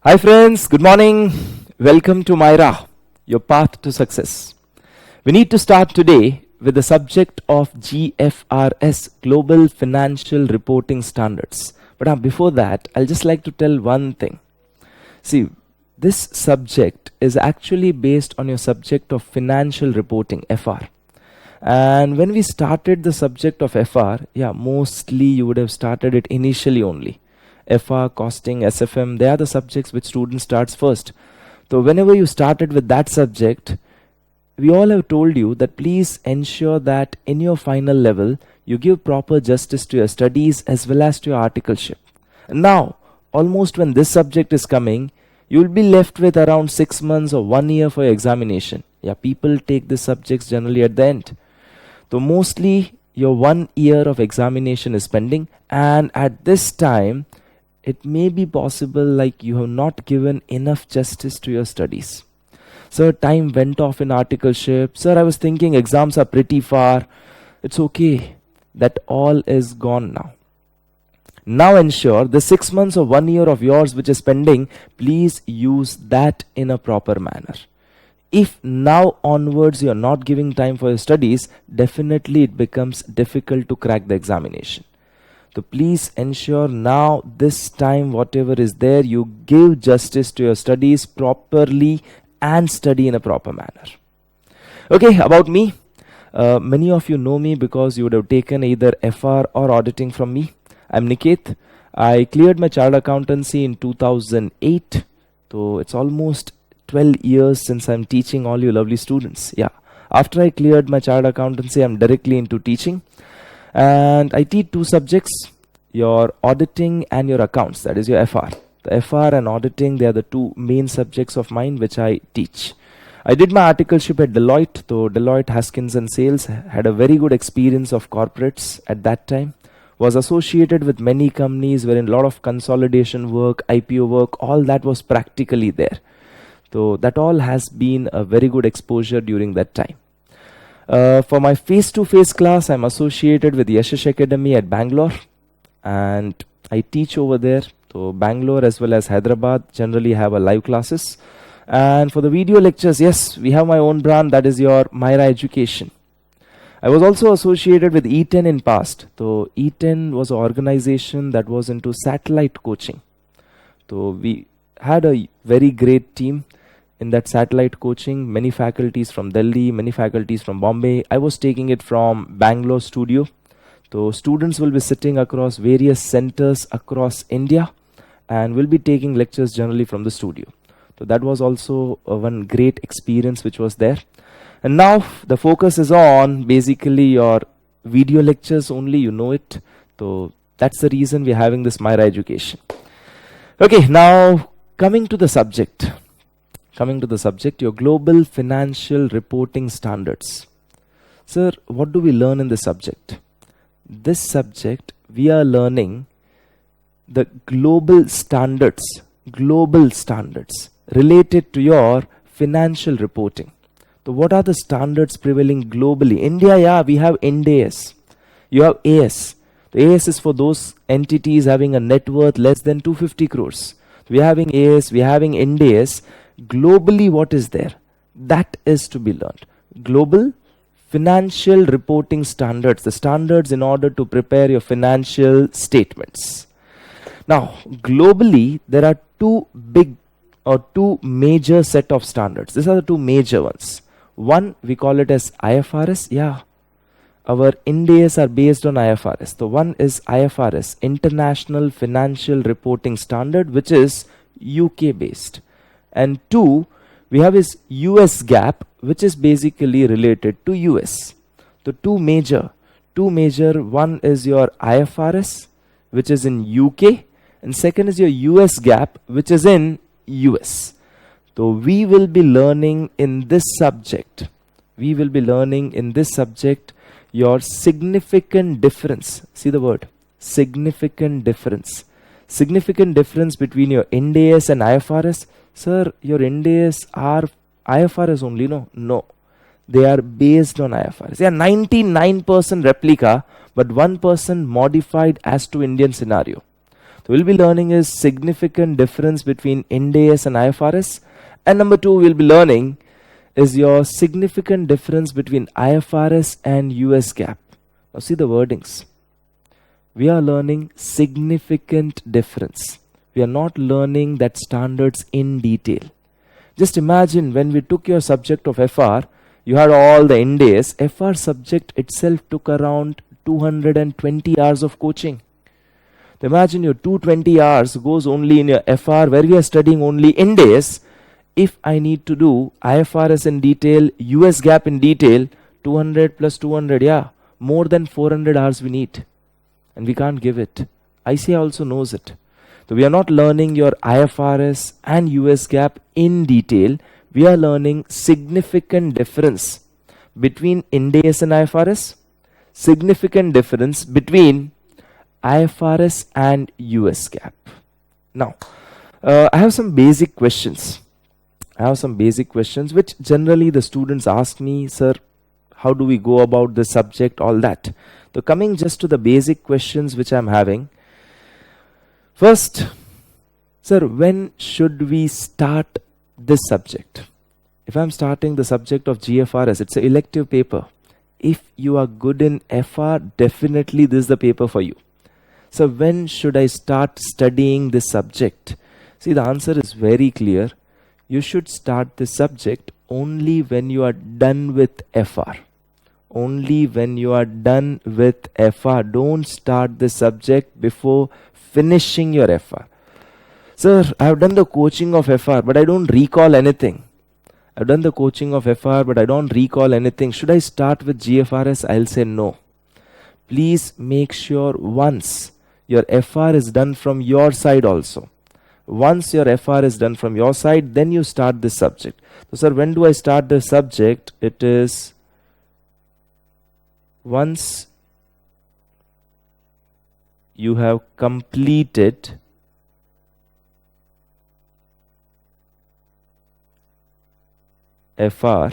Hi friends, good morning. Welcome to Myra, your path to success. We need to start today with the subject of GFRS, Global Financial Reporting Standards. But before that, I'll just like to tell one thing. See, this subject is actually based on your subject of financial reporting, FR. And when we started the subject of FR, mostly you would have started it initially only. FR, costing, SFM, they are the subjects which student starts first. So whenever you started with that subject, we all have told you that please ensure that in your final level, you give proper justice to your studies as well as to your articleship. Now, almost when this subject is coming, you will be left with around 6 months or 1 year for your examination. People take these subjects generally at the end. So mostly your 1 year of examination is pending, and at this time, it may be possible like you have not given enough justice to your studies. Sir, time went off in articleship. Sir, I was thinking exams are pretty far. It's okay. That all is gone now. Now ensure the 6 months or 1 year of yours which is pending, please use that in a proper manner. If now onwards you are not giving time for your studies, definitely it becomes difficult to crack the examination. So please ensure now this time whatever is there, you give justice to your studies properly and study in a proper manner. Okay, about me. Many of you know me because you would have taken either FR or auditing from me. I'm Niket. I cleared my chartered accountancy in 2008. So it's almost 12 years since I'm teaching all you lovely students. After I cleared my chartered accountancy, I'm directly into teaching. And I teach two subjects, your auditing and your accounts, that is your FR. The FR and auditing, they are the two main subjects of mine which I teach. I did my articleship at Deloitte, though Deloitte Haskins and Sales, had a very good experience of corporates at that time. Was associated with many companies wherein a lot of consolidation work, IPO work, all that was practically there. So that all has been a very good exposure during that time. For my face-to-face class, I'm associated with Yashash Academy at Bangalore, and I teach over there. So Bangalore as well as Hyderabad generally have a live classes. And for the video lectures, yes, we have my own brand, that is your Myra Education. I was also associated with E10 in past. So E10 was an organization that was into satellite coaching. So we had a very great team in that satellite coaching, many faculties from Delhi, many faculties from Bombay. I was taking it from Bangalore studio. So students will be sitting across various centers across India and will be taking lectures generally from the studio. So that was also one great experience which was there. And now the focus is on basically your video lectures only, you know it. So that's the reason we're having this Myra Education. Okay, now coming to the subject, your Global Financial Reporting Standards. Sir, what do we learn in this subject? This subject, we are learning the global standards related to your financial reporting. So what are the standards prevailing globally? India, we have Ind AS. You have AS. The AS is for those entities having a net worth less than 250 crores. We are having AS, we are having Ind AS. Globally, what is there? That is to be learned. Global Financial Reporting Standards, the standards in order to prepare your financial statements. Now, globally, there are two major set of standards. These are the two major ones. One, we call it as IFRS. Our Ind AS are based on IFRS. The one is IFRS, International Financial Reporting Standard, which is UK based. And two, we have is US GAAP, which is basically related to US. The two major, one is your IFRS, which is in UK, and second is your US GAAP, which is in US. So we will be learning in this subject, your significant difference. See the word, significant difference. Significant difference between your Ind AS and IFRS. Sir, your Ind AS are IFRS only, no. They are based on IFRS. They are 99% replica, but 1% modified as to Indian scenario. So we'll be learning is significant difference between Ind AS and IFRS. And number two, we'll be learning is your significant difference between IFRS and US GAAP. Now see the wordings. We are learning significant difference. We are not learning that standards in detail. Just imagine when we took your subject of FR, you had all the Ind AS. FR subject itself took around 220 hours of coaching. Imagine your 220 hours goes only in your FR where we are studying only Ind AS. If I need to do IFRS in detail, US GAAP in detail, 200 plus 200, yeah, more than 400 hours we need. And we can't give it. ICA also knows it. So we are not learning your IFRS and US GAAP in detail. We are learning significant difference between Ind AS and IFRS, significant difference between IFRS and US GAAP. Now, I have some basic questions. Which generally the students ask me, sir, how do we go about this subject, all that. So coming just to the basic questions which I'm having. First, sir, when should we start this subject? If I'm starting the subject of GFRS, it's an elective paper. If you are good in FR, definitely this is the paper for you. So when should I start studying this subject? See, the answer is very clear. You should start this subject only when you are done with FR. Only when you are done with FR. Don't start this subject before finishing your FR. Sir, I have done the coaching of FR, but I don't recall anything. I've done the coaching of FR, but I don't recall anything. Should I start with GFRS? I'll say no. Please make sure once your FR is done from your side also. Once your FR is done from your side, then you start this subject. So, sir, when do I start the subject? It is once you have completed FR.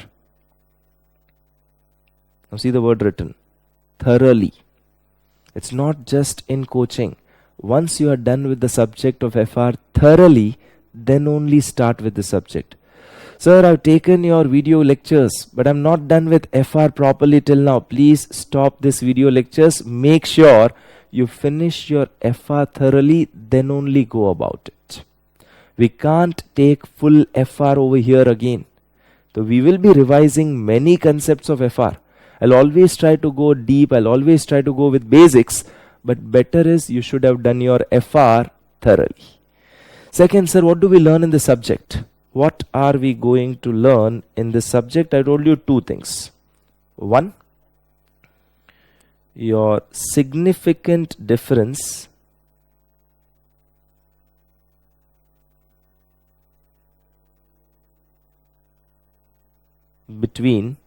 Now see the word written, thoroughly. It's not just in coaching. Once you are done with the subject of FR thoroughly, then only start with the subject. Sir, I've taken your video lectures, but I'm not done with FR properly till now. Please stop this video lectures. Make sure you finish your FR thoroughly, then only go about it. We can't take full FR over here again. So we will be revising many concepts of FR. I'll always try to go deep. I'll always try to go with basics. But better is you should have done your FR thoroughly. Second, sir, what do we learn in the subject? What are we going to learn in this subject? I told you two things. One, your significant difference between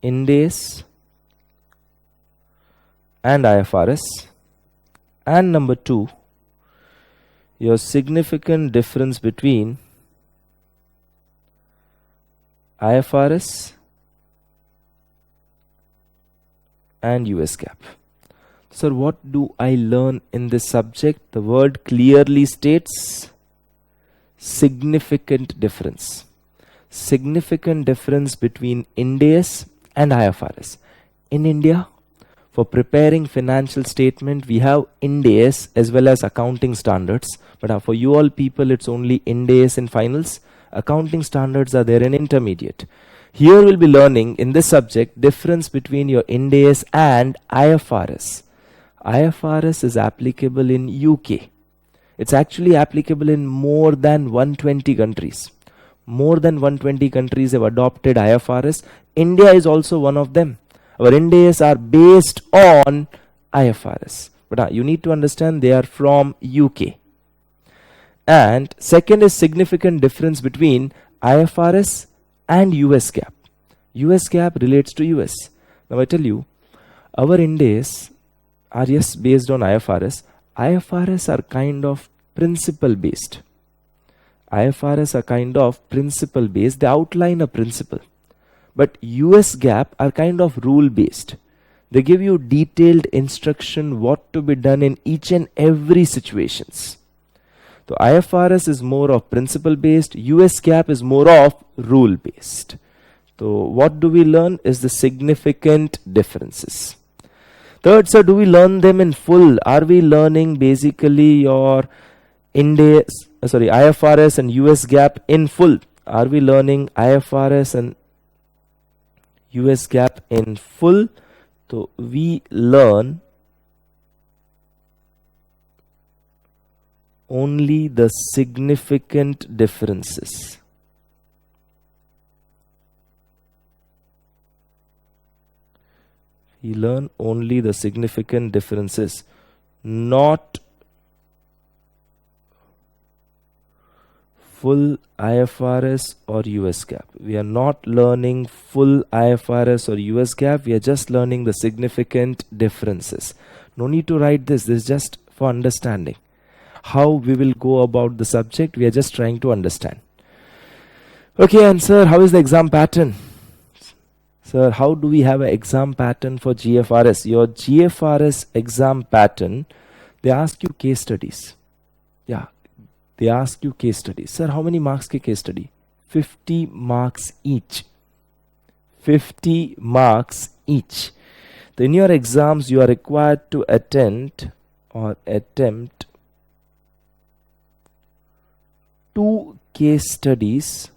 Ind AS and IFRS, and number two, your significant difference between IFRS and US GAAP. Sir, what do I learn in this subject? The word clearly states significant difference. Significant difference between Ind AS and IFRS. In India, for preparing financial statement, we have Ind AS as well as accounting standards. But for you all people, it's only Ind AS in finals. Accounting standards are there in intermediate. Here we'll be learning in this subject difference between your Ind AS and IFRS. IFRS is applicable in UK. It's actually applicable in more than 120 countries. More than 120 countries have adopted IFRS. India is also one of them. Our Ind AS are based on IFRS. But you need to understand they are from UK. And second is significant difference between IFRS and US GAAP. US GAAP relates to US. Now I tell you, our Ind AS are yes based on IFRS. IFRS are kind of principle based. IFRS are kind of principle based. They outline a principle. But US GAAP are kind of rule based. They give you detailed instruction what to be done in each and every situations. So IFRS is more of principle based, US GAAP is more of rule based. So what do we learn is the significant differences. Third, sir, do we learn them in full? Are we learning basically your IFRS and US GAAP in full? Are we learning IFRS and US GAAP in full? So we learn only the significant differences. We learn only the significant differences, not full IFRS or US GAAP. We are not learning full IFRS or US GAAP. We are just learning the significant differences. No need to write this. This is just for understanding. How we will go about the subject, we are just trying to understand. Okay, and sir, how is the exam pattern? Sir, how do we have an exam pattern for GFRS? Your GFRS exam pattern, they ask you case studies. Yeah, they ask you case studies. Sir, how many marks ke case study? 50 marks each. 50 marks each. So in your exams, you are required to attempt 2 case studies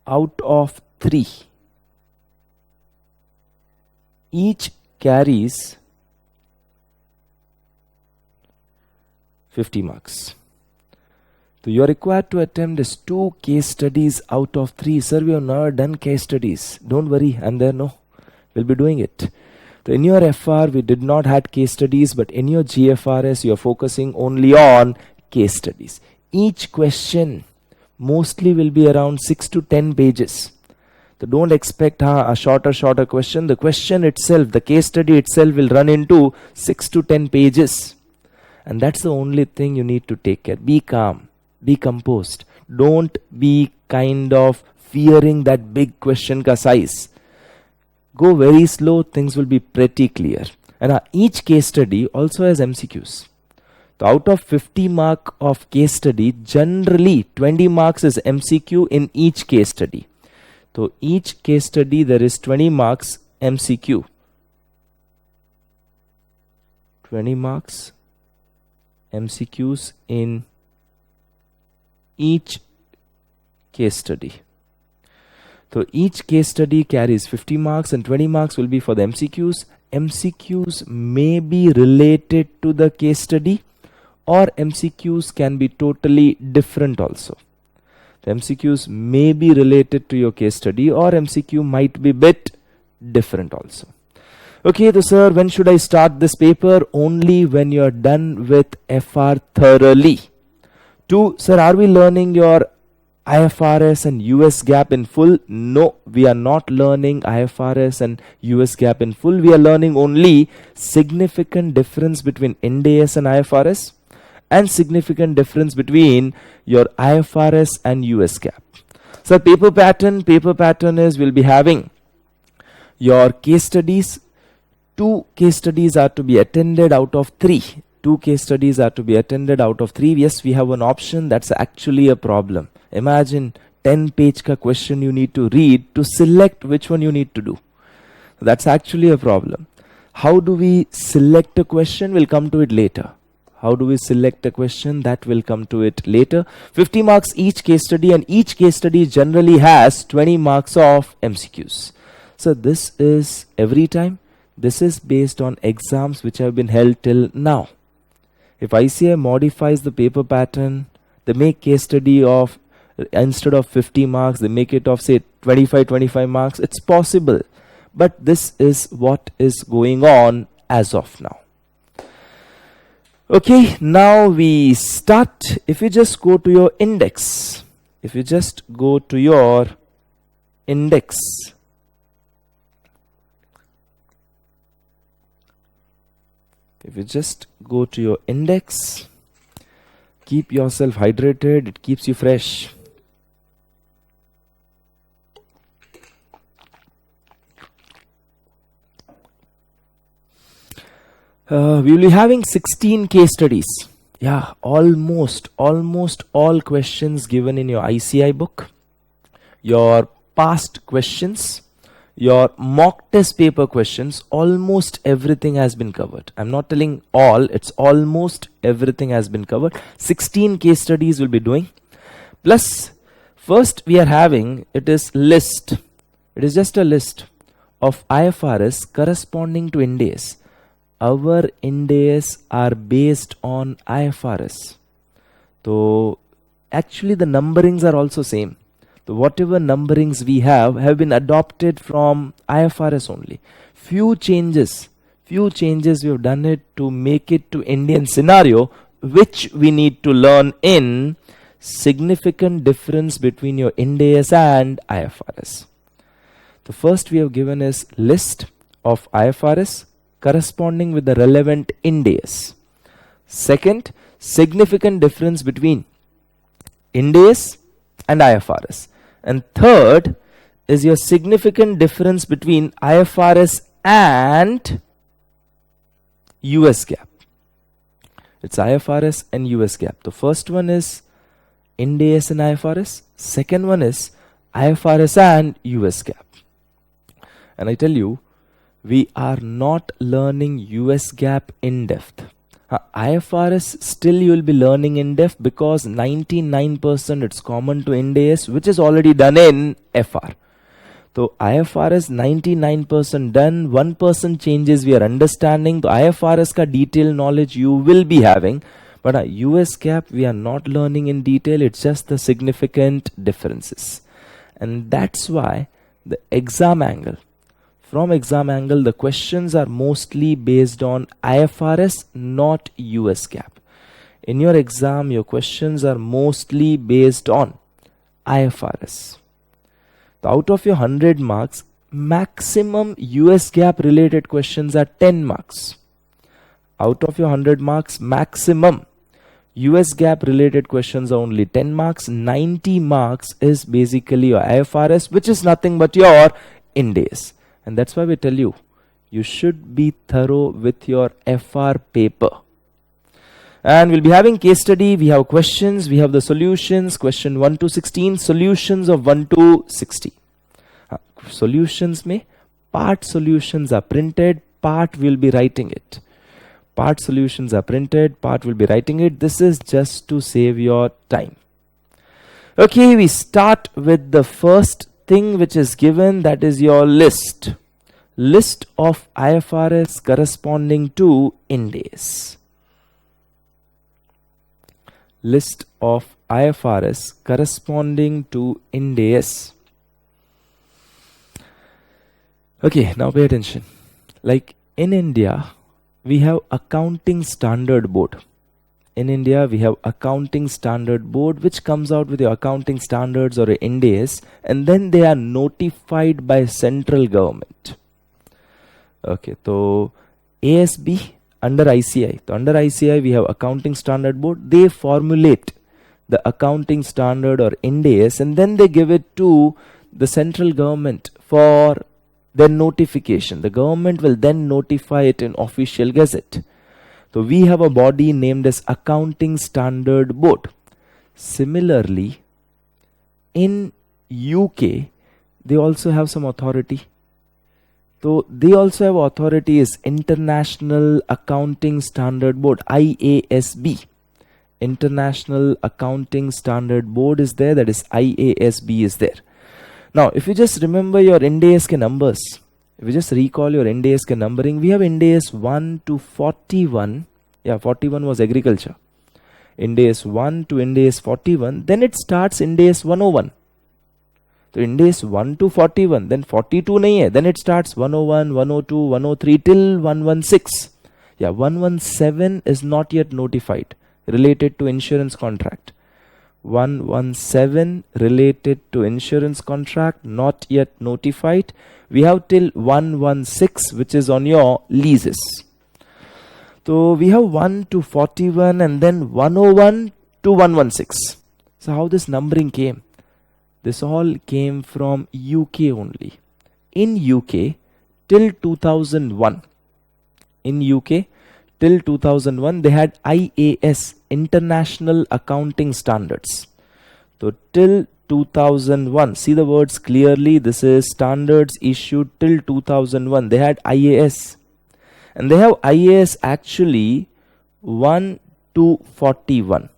out of 3. Each carries 50 marks. So you are required to attempt this 2 case studies out of 3. Sir, we have never done case studies. Don't worry, I'm there. No, we'll be doing it. So in your FR, we did not had case studies, but in your GFRS, you are focusing only on case studies. Each question mostly will be around 6 to 10 pages. So don't expect a shorter question. The question itself, the case study itself will run into 6 to 10 pages. And that's the only thing you need to take care. Be calm, be composed. Don't be kind of fearing that big question ka size. Go very slow, things will be pretty clear. And each case study also has MCQs. So out of 50 mark of case study, generally 20 marks is MCQ in each case study. So each case study there is 20 marks MCQ. 20 marks MCQs in each case study. So each case study carries 50 marks and 20 marks will be for the MCQs. MCQs may be related to the case study, or MCQs can be totally different also. The MCQs may be related to your case study, or MCQ might be bit different also. Okay, so sir, when should I start this paper? Only when you are done with FR thoroughly. 2, sir, are we learning your IFRS and US GAAP in full? No, we are not learning IFRS and US GAAP in full. We are learning only significant difference between Ind AS and IFRS, and significant difference between your IFRS and US GAAP. So paper pattern is we'll be having your case studies. 2 case studies are to be attended out of 3. 2 case studies are to be attended out of 3. Yes, we have one option. That's actually a problem. Imagine 10-page ka question you need to read to select which one you need to do. That's actually a problem. How do we select a question? We'll come to it later. How do we select a question? That will come to it later. 50 marks each case study, and each case study generally has 20 marks of MCQs. So this is every time. This is based on exams which have been held till now. If ICAI modifies the paper pattern, they make case study of, instead of 50 marks, they make it of say 25 marks. It's possible. But this is what is going on as of now. Okay, now we start. If you just go to your index, if you just go to your index, keep yourself hydrated, it keeps you fresh. We will be having 16 case studies. Yeah, almost all questions given in your ICI book, your past questions, your mock test paper questions, almost everything has been covered. I'm not telling all, it's almost everything has been covered. 16 case studies we'll be doing. Plus, first we are having, it is list. It is just a list of IFRS corresponding to Ind AS. Our Ind AS are based on IFRS. So actually the numberings are also same. So whatever numberings we have been adopted from IFRS only. Few changes we have done it to make it to Indian scenario, which we need to learn in significant difference between your Ind AS and IFRS. The first we have given is list of IFRS corresponding with the relevant Ind AS. Second, significant difference between Ind AS and IFRS. And third is your significant difference between IFRS and US GAAP. It's IFRS and US GAAP. The first one is Ind AS and IFRS. Second one is IFRS and US GAAP. And I tell you, we are not learning US GAAP in depth. IFRS still you will be learning in depth because 99% it's common to Ind AS, which is already done in FR. So IFRS 99% done, 1% changes we are understanding. The IFRS ka detailed knowledge you will be having, but US GAAP we are not learning in detail. It's just the significant differences, and that's why the exam angle. From exam angle, the questions are mostly based on IFRS, not US GAAP. In your exam, your questions are mostly based on IFRS. So out of your 100 marks, maximum US GAAP related questions are 10 marks. Out of your 100 marks, maximum US GAAP related questions are only 10 marks. 90 marks is basically your IFRS, which is nothing but your Ind AS. And that's why we tell you, you should be thorough with your FR paper. And we'll be having case study, we have questions, we have the solutions, question 1 to 16, solutions of 1 to 60. Solutions mein, part solutions are printed, part will be writing it. Part solutions are printed, part will be writing it. This is just to save your time. Okay, we start with the first thing which is given, that is your list of IFRS corresponding to Ind AS. List of IFRS corresponding to Ind AS. Okay, now pay attention. Like in India, we have Accounting Standard Board. In India, we have Accounting Standard Board, which comes out with your accounting standards or Ind AS, and then they are notified by central government. Okay, so ASB under ICI. So under ICI, we have Accounting Standard Board. They formulate the accounting standard or Ind AS, and then they give it to the central government for their notification. The government will then notify it in official gazette. So we have a body named as Accounting Standard Board. Similarly, in UK, they also have some authority. So they also have authority is International Accounting Standard Board, IASB. International Accounting Standard Board is there, that is IASB is there. Now, if you just remember your Ind AS ke numbers, if you just recall your Ind AS ke numbering, we have Ind AS 1 to 41. Yeah, 41 was agriculture. Ind AS 1 to Ind AS 41. Then it starts Ind AS 101. So Ind AS 1 to 41. Then 42 nahi hai. Then it starts 101, 102, 103 till 116. Yeah, 117 is not yet notified related to insurance contract. 117 related to insurance contract, not yet notified. We have till 116, which is on your leases. So we have 1 to 41 and then 101 to 116. So how this numbering came? This all came from UK only. In UK till 2001. In UK till 2001 they had IAS, International Accounting Standards. So till 2001, see the words clearly, this is standards issued till 2001. They had IAS, and they have IAS actually 1 to 41.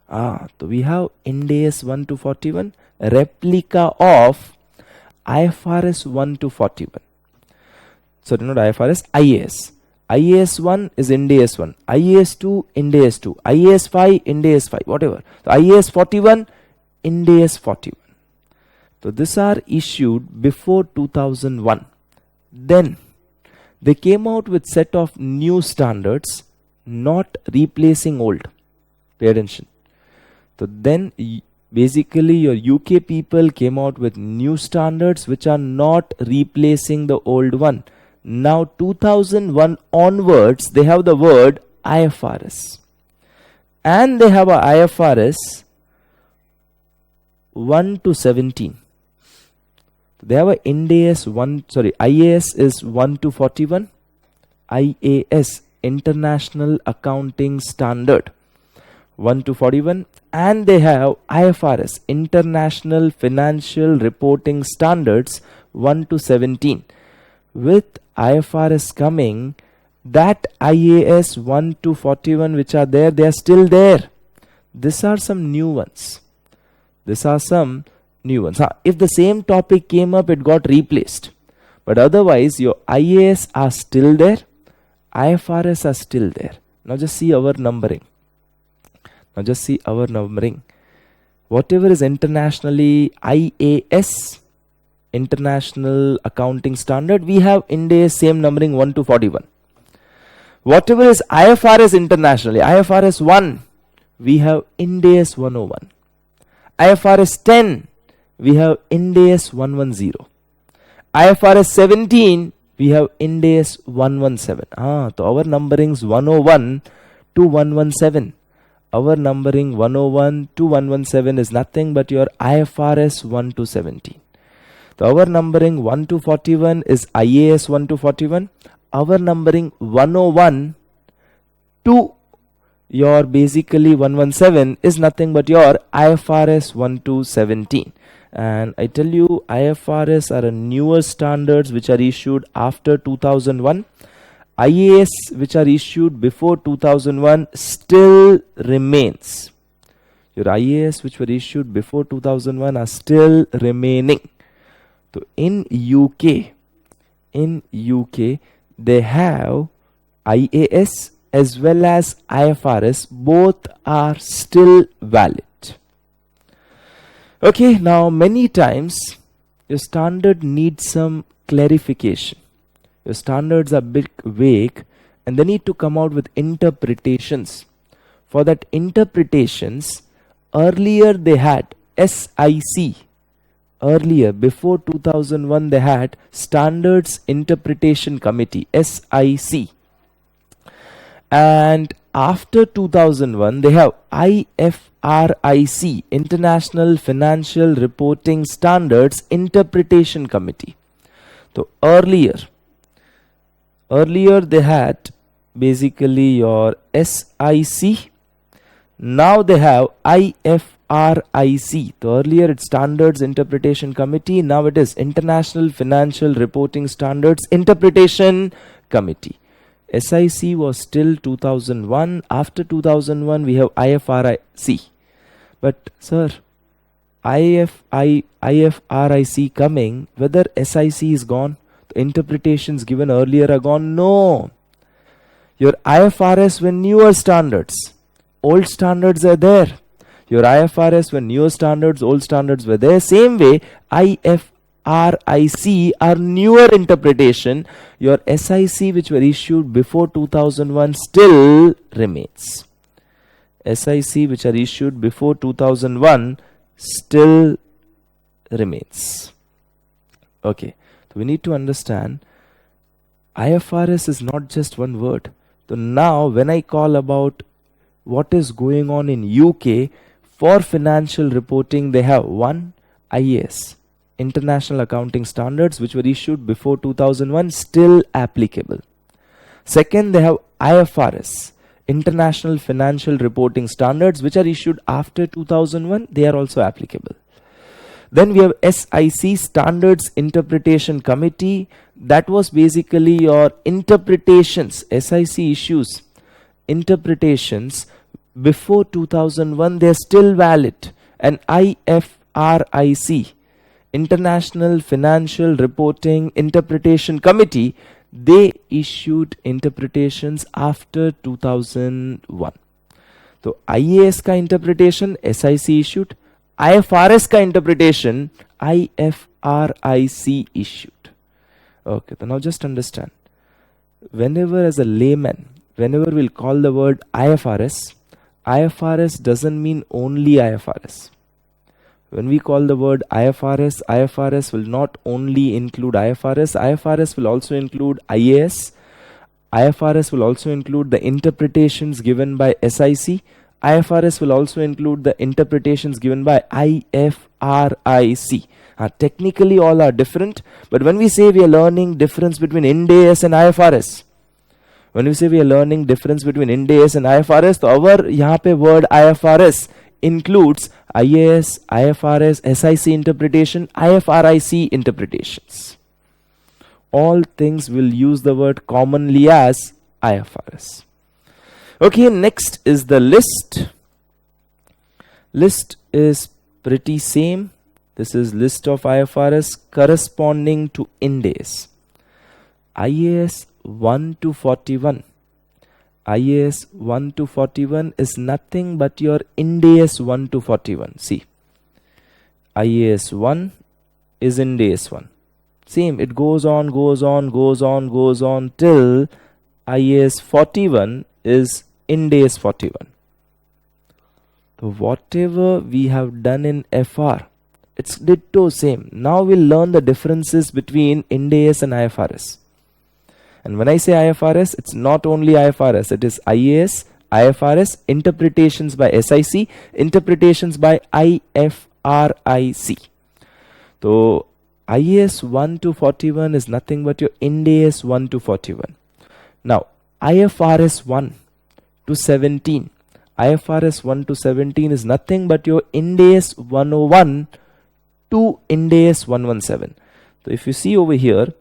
So we have Ind AS 1 to 41, replica of IFRS 1 to 41. Sorry, not IFRS, IAS. IAS 1 is Ind AS 1, IAS 2 Ind AS 2, IAS 5 Ind AS 5, whatever. So IAS 41, Ind AS 41. So these are issued before 2001. Then they came out with set of new standards, not replacing old. Pay attention. So then basically your UK people came out with new standards which are not replacing the old one. Now 2001 onwards they have the word IFRS, and they have a IFRS 1 to 17. They have a IAS is 1 to 41, IAS, International Accounting Standard, 1 to 41, and they have IFRS, International Financial Reporting Standards, 1 to 17. With IFRS coming, that IAS 1 to 41 which are there, they are still there. These are some new ones. If the same topic came up, it got replaced. But otherwise, your IAS are still there, IFRS are still there. Now just see our numbering. Whatever is internationally IAS, International Accounting Standard, we have Ind AS same numbering 1 to 41. Whatever is IFRS internationally, IFRS 1, we have Ind AS 101. IFRS 10, we have Ind AS 110. IFRS 17, we have Ind AS 117. So our numbering is 101 to 117. Our numbering 101 to 117 is nothing but your IFRS 1 to 17. So our numbering 1 to 41 is IAS 1 to 41. Our numbering 101 to your basically 117 is nothing but your IFRS 1 to 17. And I tell you, IFRS are a newer standards which are issued after 2001. IAS which are issued before 2001 still remains. Your IAS which were issued before 2001 are still remaining. So in UK they have IAS as well as IFRS, both are still valid. Okay, now many times your standard needs some clarification. Your standards are bit vague and they need to come out with interpretations. For that interpretations, earlier they had SIC. Earlier, before 2001, they had Standards Interpretation Committee, SIC. And after 2001, they have IFRIC, International Financial Reporting Standards Interpretation Committee. So earlier they had basically your SIC. Now they have IFRIC. So earlier it's Standards Interpretation Committee. Now it is International Financial Reporting Standards Interpretation Committee. SIC was till 2001. After 2001 we have IFRIC. But sir, IFRIC coming, whether SIC is gone, the interpretations given earlier are gone. No. Your IFRS were newer standards. Old standards are there. Your IFRS were newer standards, old standards were there. Same way, IFRIC are newer interpretation. Your SIC which were issued before 2001 still remains. SIC which are issued before 2001 still remains. Okay, so we need to understand IFRS is not just one word. So now when I call about what is going on in UK for financial reporting, they have one IAS, International Accounting Standards, which were issued before 2001, still applicable. Second, they have IFRS, International Financial Reporting Standards, which are issued after 2001. They are also applicable. Then we have SIC, Standards Interpretation Committee. That was basically your interpretations. SIC issues interpretations before 2001. They are still valid. And IFRIC, International Financial Reporting Interpretation Committee, they issued interpretations after 2001. So IAS का interpretation SIC issued, IFRS का interpretation IFRIC issued. Okay, so now just understand. Whenever as a layman, whenever we'll call the word IFRS, IFRS doesn't mean only IFRS. When we call the word IFRS, IFRS will not only include IFRS, IFRS will also include IAS, IFRS will also include the interpretations given by SIC, IFRS will also include the interpretations given by IFRIC. Technically all are different, but when we say we are learning difference between Ind AS and IFRS, when we say we are learning difference between Ind AS and IFRS, तो our यहाँ पे word IFRS includes IAS, IFRS, SIC interpretation, IFRIC interpretations. All things will use the word commonly as IFRS. Okay, next is the list. List is pretty same. This is list of IFRS corresponding to Ind AS. IAS 1 to 41. IAS 1 to 41 is nothing but your Ind AS 1 to 41. See, IAS 1 is Ind AS 1. Same, it goes on till IAS 41 is Ind AS 41. So whatever we have done in FR, it's ditto same. Now we'll learn the differences between Ind AS and IFRS. And when I say IFRS, it's not only IFRS, it is IAS, IFRS, interpretations by SIC, interpretations by IFRIC. So IAS 1 to 41 is nothing but your Ind AS 1 to 41. Now IFRS 1 to 17. IFRS 1 to 17 is nothing but your Ind AS 101 to Ind AS 117. So if you see over here,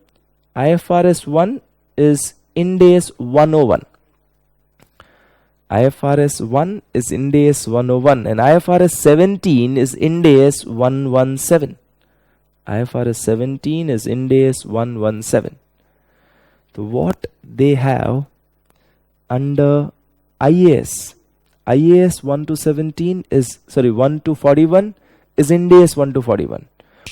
IFRS 1 is Ind AS 101. IFRS 1 is Ind AS 101 and IFRS 17 is Ind AS 117. IFRS 17 is Ind AS 117. So what they have under IAS, IAS 1 to 17 is, 1 to 41 is Ind AS 1 to 41.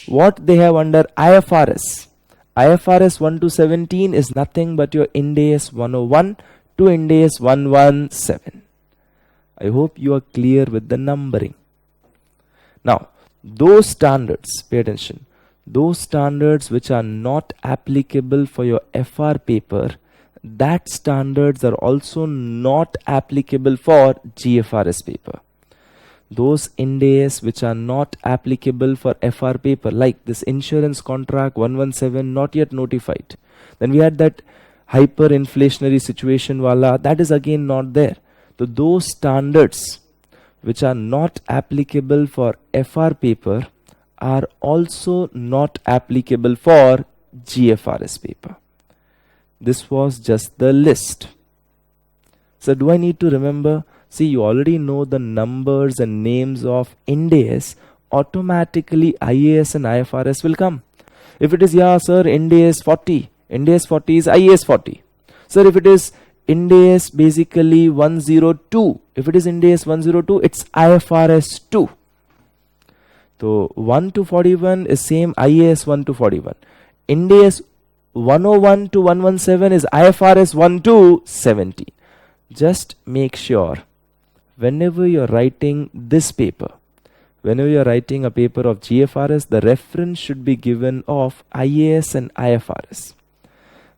What they have under IFRS, IFRS 1 to 17 is nothing but your Ind AS 101 to Ind AS 117. I hope you are clear with the numbering. Now, those standards, pay attention, those standards which are not applicable for your FR paper, that standards are also not applicable for GFRS paper. Those Ind AS which are not applicable for FR paper, like this insurance contract 117 not yet notified. Then we had that hyperinflationary situation wala, that is again not there. So those standards which are not applicable for FR paper are also not applicable for GFRS paper. This was just the list. So do I need to remember? See, you already know the numbers and names of Ind AS. Automatically IAS and IFRS will come. If it is, yeah sir, Ind AS 40. Ind AS 40 is IAS 40. Sir, if it is Ind AS basically 102. If it is Ind AS 102, it's IFRS 2. So 1 to 41 is same IAS 1 to 41. Ind AS 101 to 117 is IFRS 1 to 17. Just make sure whenever you're writing this paper, whenever you're writing a paper of GFRS, the reference should be given of IAS and IFRS.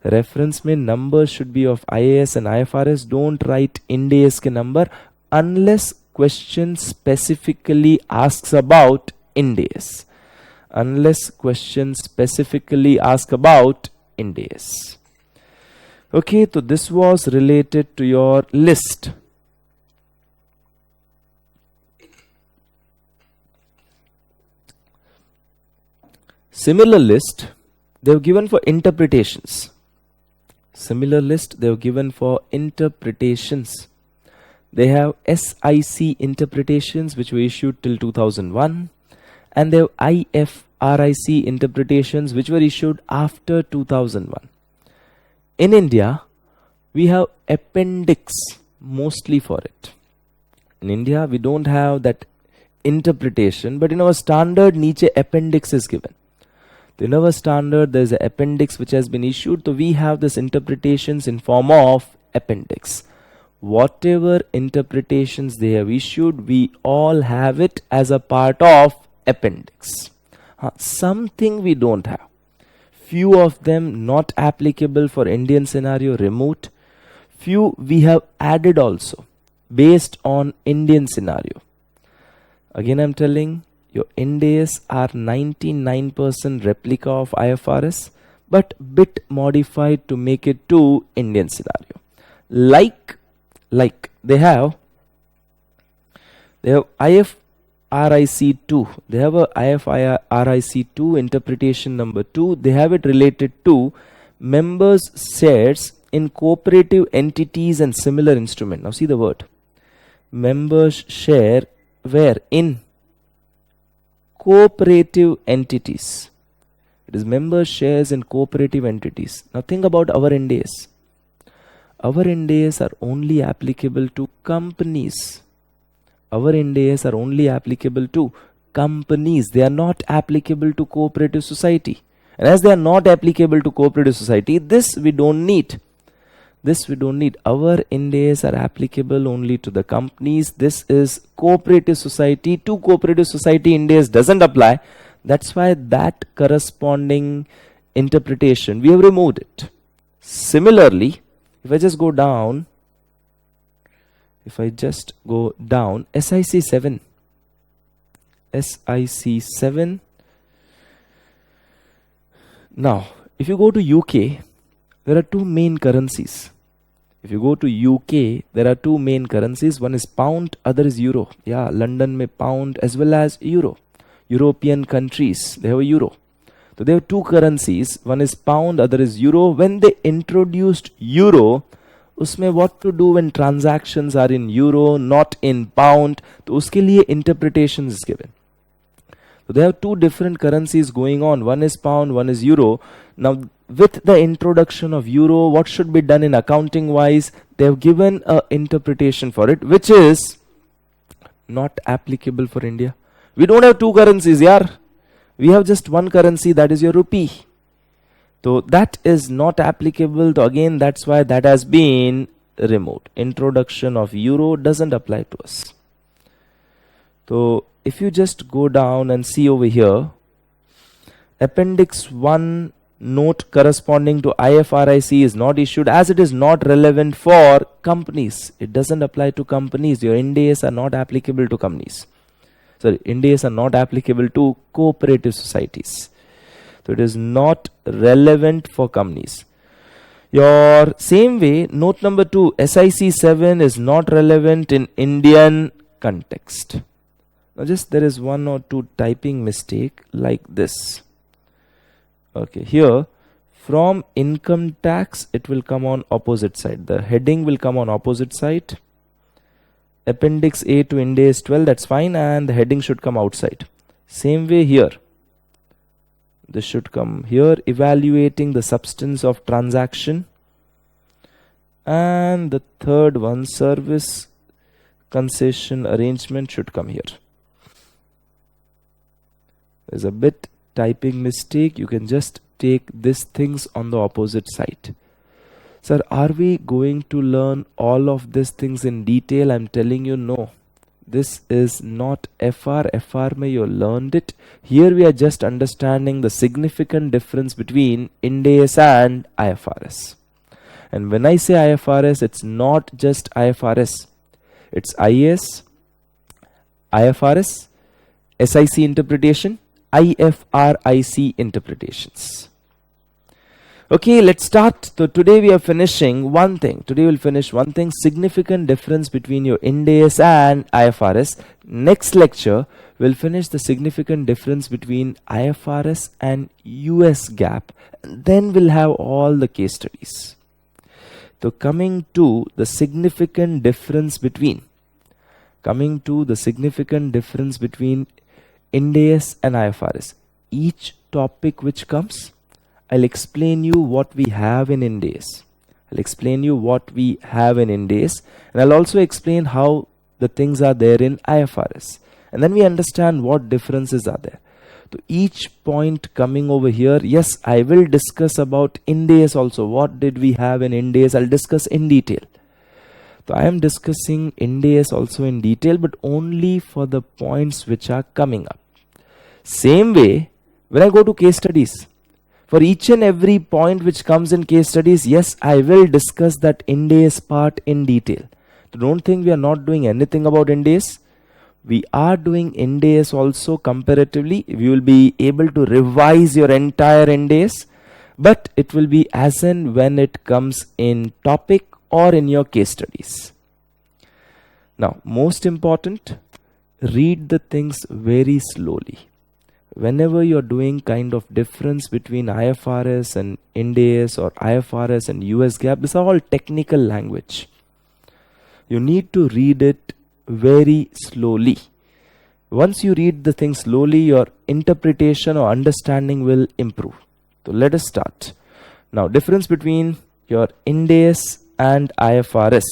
The reference mein numbers should be of IAS and IFRS. Don't write Ind AS ke number unless question specifically asks about Ind AS. Unless question specifically asks about Ind AS. Okay, so this was related to your list. Similar list they have given for interpretations. Similar list they have given for interpretations. They have SIC interpretations which were issued till 2001, and they have IFRIC interpretations which were issued after 2001. In India, we have appendix mostly for it. In India, we don't have that interpretation, but in our standard, Nietzsche appendix is given. In our standard, there is an appendix which has been issued, so we have this interpretations in form of appendix. Whatever interpretations they have issued, we all have it as a part of appendix. Something we don't have. Few of them not applicable for Indian scenario, removed. Few we have added also based on Indian scenario. Again, I'm telling your Ind AS are 99% replica of IFRS, but bit modified to make it to Indian scenario. Like they have IFRIC2. They have a IFRIC2 interpretation number 2. They have it related to members' shares in cooperative entities and similar instrument. Now see the word. Members' share where? In cooperative entities. It is members' shares in cooperative entities. Now think about our Ind AS. Our Ind AS are only applicable to companies. Our Ind AS are only applicable to companies. They are not applicable to cooperative society. And as they are not applicable to cooperative society, this we don't need. Our Ind AS are applicable only to the companies. This is cooperative society. To cooperative society, Ind AS doesn't apply. That's why that corresponding interpretation, we have removed it. Similarly, if I just go down, SIC 7. Now, if you go to UK, there are two main currencies. One is pound, other is euro. Yeah, London mein pound as well as euro. European countries, they have a euro. So they have two currencies. One is pound, other is euro. When they introduced euro, उसमें what to do when transactions are in euro, not in pound, तो उसके लिए interpretation is given. So they have two different currencies going on. One is pound, one is euro. Now with the introduction of euro, what should be done in accounting wise? They have given a interpretation for it, which is not applicable for India. We don't have two currencies, yaar. We have just one currency, that is your rupee. So that is not applicable. So again, that's why that has been removed. Introduction of euro doesn't apply to us. So if you just go down and see over here, Appendix 1 note corresponding to IFRIC is not issued as it is not relevant for companies. It doesn't apply to companies. Your Ind AS are not applicable to companies. Sorry, Ind AS are not applicable to cooperative societies. So it is not relevant for companies. Your same way, note number 2, SIC 7 is not relevant in Indian context. Now just there is one or two typing mistake like this. Okay, here from income tax it will come on opposite side. The heading will come on opposite side. Appendix A to Ind AS 12, that's fine, and the heading should come outside. Same way here. This should come here, evaluating the substance of transaction. And the third one, service concession arrangement, should come here. There's a bit typing mistake. You can just take these things on the opposite side. Sir, are we going to learn all of these things in detail? I'm telling you, no. This is not FR. FR mein you learned it. Here we are just understanding the significant difference between Ind AS and IFRS. And when I say IFRS, it's not just IFRS. It's IAS, IFRS, SIC interpretation, IFRIC interpretations. Okay, let's start. So today we are finishing one thing. Today we'll finish one thing, significant difference between your Ind AS and IFRS. Next lecture, we'll finish the significant difference between IFRS and US GAAP. Then we'll have all the case studies. So coming to the significant difference between Ind AS and IFRS. Each topic which comes, I'll explain you what we have in Ind AS. And I'll also explain how the things are there in IFRS. And then we understand what differences are there. So each point coming over here, yes, I will discuss about Ind AS also. What did we have in Ind AS? I'll discuss in detail. So I am discussing Ind AS also in detail, but only for the points which are coming up. Same way, when I go to case studies, for each and every point which comes in case studies, yes, I will discuss that Ind AS part in detail. So don't think we are not doing anything about Ind AS. We are doing Ind AS also comparatively. We will be able to revise your entire Ind AS, but it will be as and when it comes in topic or in your case studies. Now, most important, read the things very slowly. Whenever you're doing kind of difference between IFRS and Ind AS or IFRS and US GAAP, these are all technical language. You need to read it very slowly. Once you read the thing slowly, your interpretation or understanding will improve. So let us start. Now, difference between your Ind AS and IFRS.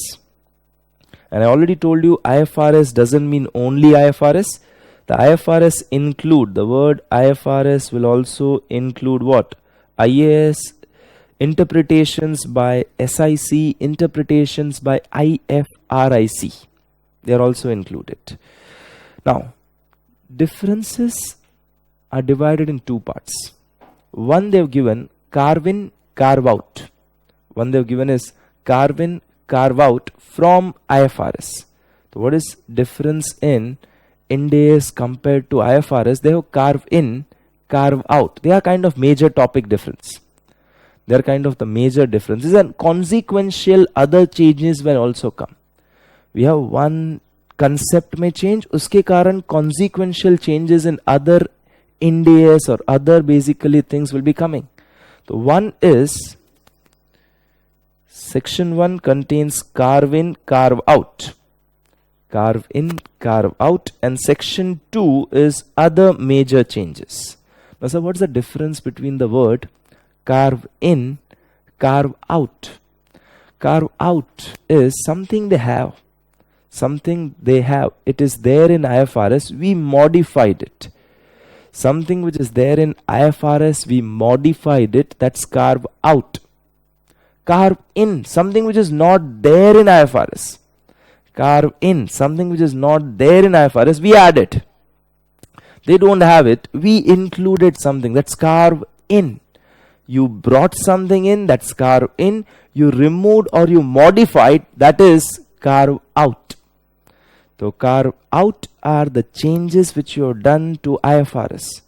And I already told you IFRS doesn't mean only IFRS. The IFRS include, the word IFRS will also include what? IAS, interpretations by SIC, interpretations by IFRIC. They are also included. Now, differences are divided in two parts. One they've given carve in, carve out. One they've given is carve in, carve out from IFRS. So what is difference in Ind AS compared to IFRS? They have carve in, carve out. They are kind of major topic difference. They are kind of the major differences, and consequential other changes will also come. We have one concept may change, uske karan consequential changes in other Ind AS or other basically things will be coming. So one is section 1 contains carve in, carve out. Carve in, carve out, and section 2 is other major changes. Now, sir, what's the difference between the word carve in, carve out? Carve out is something they have. It is there in IFRS, we modified it. Something which is there in IFRS, we modified it, that's carve out. Carve in, something which is not there in IFRS. Carve in, something which is not there in IFRS, we add it. They don't have it, we included something, that's carve in. You brought something in, that's carve in. You removed or you modified, that is carve out. So carve out are the changes which you have done to IFRS.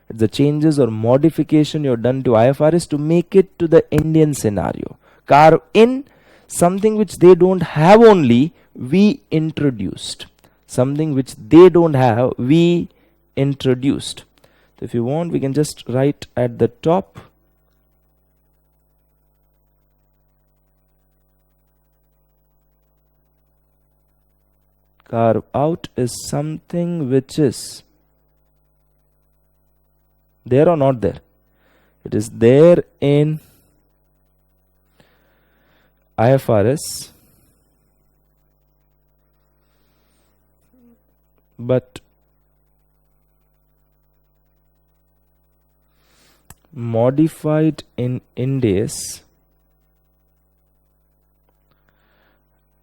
It's the changes or modification you have done to IFRS to make it to the Indian scenario. Carve in, something which they don't have only, we introduced. Something which they don't have, we introduced. So if you want, we can just write at the top. Carve out is something which is there or not there. It is there in IFRS, but modified in Ind AS.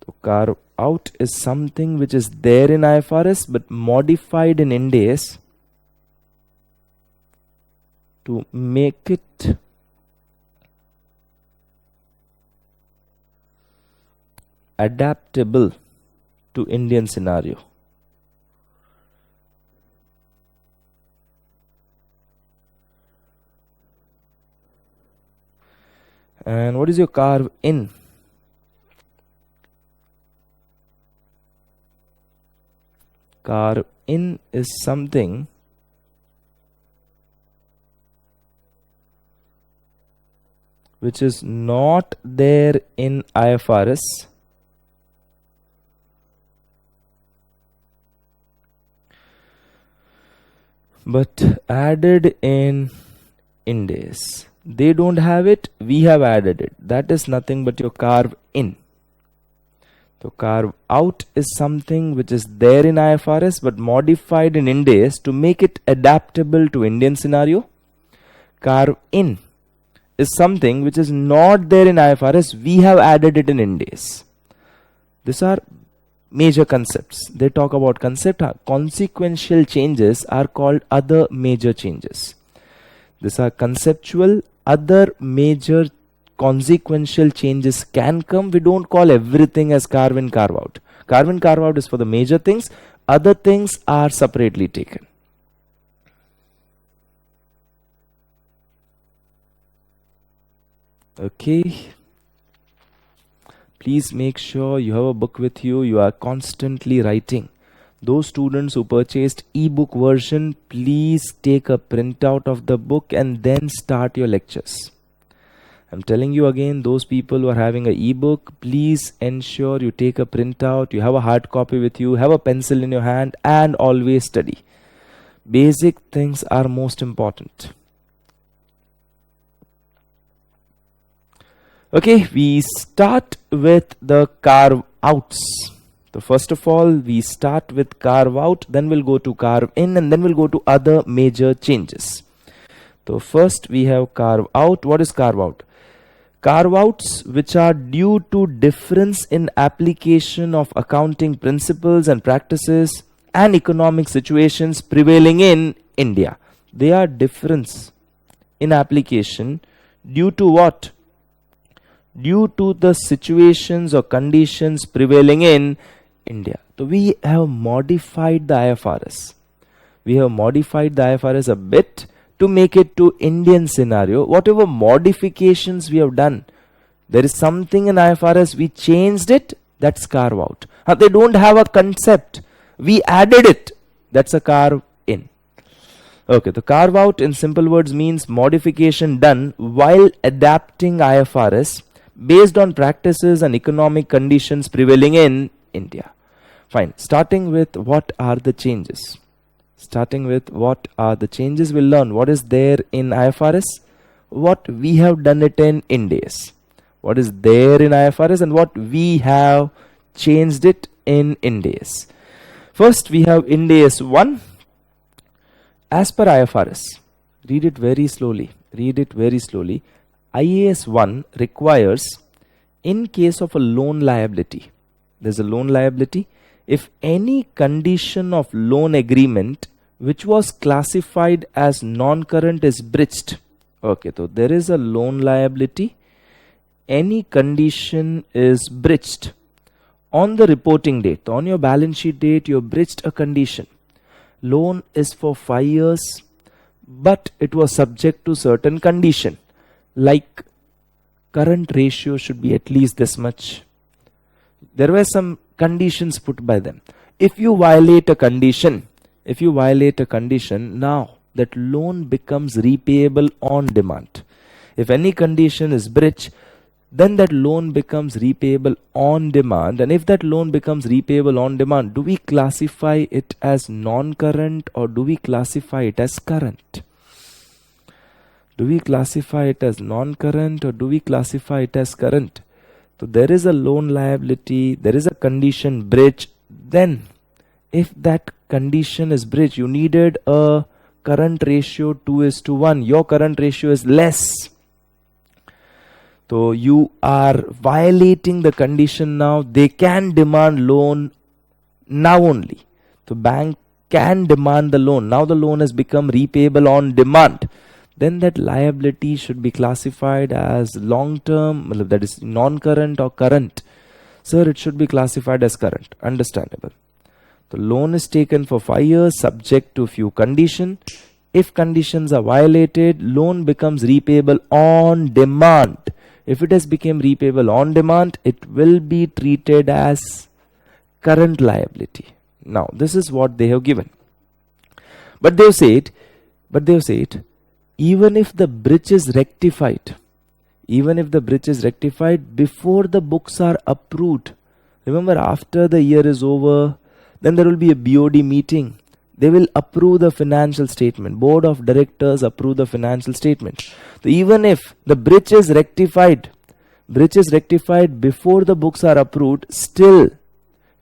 So carve out is something which is there in IFRS but modified in Ind AS to make it adaptable to Indian scenario. And what is your carve in? Carve in is something which is not there in IFRS, but added in Ind AS. They don't have it, we have added it. That is nothing but your carve in. So carve out is something which is there in IFRS but modified in Ind AS to make it adaptable to Indian scenario. Carve in is something which is not there in IFRS, we have added it in Ind AS. These are major concepts. They talk about concept. Consequential changes are called other major changes. These are conceptual. Other major consequential changes can come. We don't call everything as carve in, carve out. Carve in, carve out is for the major things. Other things are separately taken. Okay. Please make sure you have a book with you. You are constantly writing. Those students who purchased ebook version, please take a printout of the book and then start your lectures. I'm telling you again, those people who are having an ebook, please ensure you take a printout, you have a hard copy with you, have a pencil in your hand, and always study. Basic things are most important. Okay, we start with the carve outs. So first of all, we start with carve out, then we'll go to carve in, and then we'll go to other major changes. So first we have carve out. What is carve out? Carve outs which are due to difference in application of accounting principles and practices and economic situations prevailing in India. They are difference in application due to what? Due to the situations or conditions prevailing in India. So we have modified the IFRS. We have modified the IFRS a bit to make it to Indian scenario. Whatever modifications we have done, there is something in IFRS, we changed it, that's carve out. They don't have a concept, we added it, that's a carve in. Okay, the carve out in simple words means modification done while adapting IFRS based on practices and economic conditions prevailing in India. Fine. Starting with what are the changes? Starting with what are the changes, we'll learn what is there in IFRS, what we have done it in Ind AS. What is there in IFRS and what we have changed it in Ind AS. First we have Ind AS 1. As per IFRS, read it very slowly. Read it very slowly. IAS 1 requires, in case of a loan liability, there's a loan liability, if any condition of loan agreement which was classified as non-current is breached. Okay, so there is a loan liability, any condition is breached. On the reporting date, on your balance sheet date, you have breached a condition. Loan is for 5 years, but it was subject to certain condition. Like current ratio should be at least this much. There were some conditions put by them. If you violate a condition, now that loan becomes repayable on demand. If any condition is breached, then that loan becomes repayable on demand. And if that loan becomes repayable on demand, do we classify it as non-current or do we classify it as current? Do we classify it as non-current or do we classify it as current? So there is a loan liability, there is a condition breach. Then if that condition is breached, you needed a current ratio 2:1. Your current ratio is less. So you are violating the condition now. They can demand loan now only. So bank can demand the loan. Now the loan has become repayable on demand. Then that liability should be classified as long-term, that is non-current or current. Sir, it should be classified as current. Understandable. The loan is taken for 5 years subject to few conditions. If conditions are violated, loan becomes repayable on demand. if it has become repayable on demand, it will be treated as current liability. Now, this is what they have given. But they have said, even if the breach is rectified, before the books are approved, remember, after the year is over, then there will be a BOD meeting. They will approve the financial statement. Board of directors approve the financial statement. So even if the breach is rectified before the books are approved, still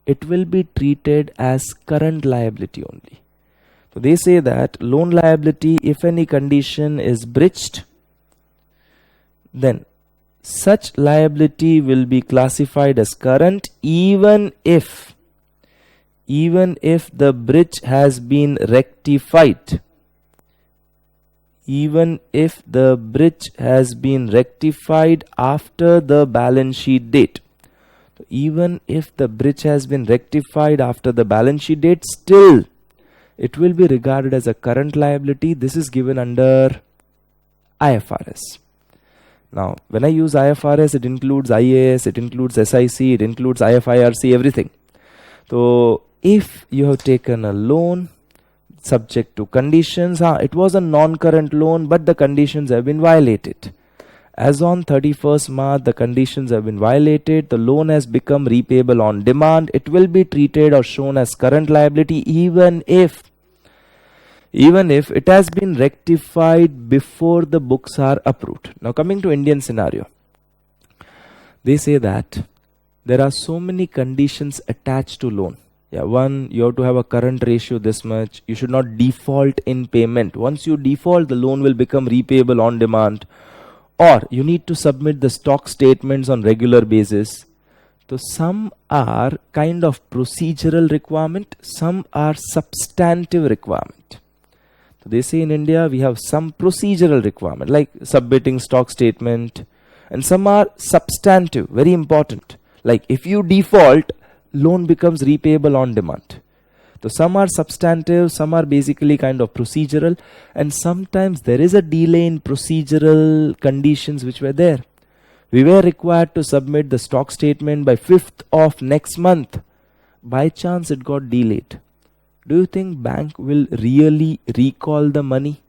it will be treated as current liability only. So they say that loan liability, if any condition is breached, then such liability will be classified as current even if the breach has been rectified. Even if the breach has been rectified after the balance sheet date. So even if the breach has been rectified after the balance sheet date, still it will be regarded as a current liability. This is given under IFRS. Now, when I use IFRS, it includes IAS, it includes SIC, it includes IFIRC, everything. So, if you have taken a loan subject to conditions, it was a non-current loan, but the conditions have been violated. As on 31st March, the conditions have been violated, the loan has become repayable on demand, it will be treated or shown as current liability even if it has been rectified before the books are approved. Now coming to Indian scenario, they say that there are so many conditions attached to loan. One, you have to have a current ratio this much. You should not default in payment. Once you default, the loan will become repayable on demand. Or you need to submit the stock statements on regular basis. So some are kind of procedural requirement, some are substantive requirement. So they say in India we have some procedural requirement like submitting stock statement, and some are substantive, very important. Like if you default, loan becomes repayable on demand. So some are substantive, some are basically kind of procedural, and sometimes there is a delay in procedural conditions which were there. We were required to submit the stock statement by 5th of next month. By chance it got delayed. Do you think bank will really recall the money?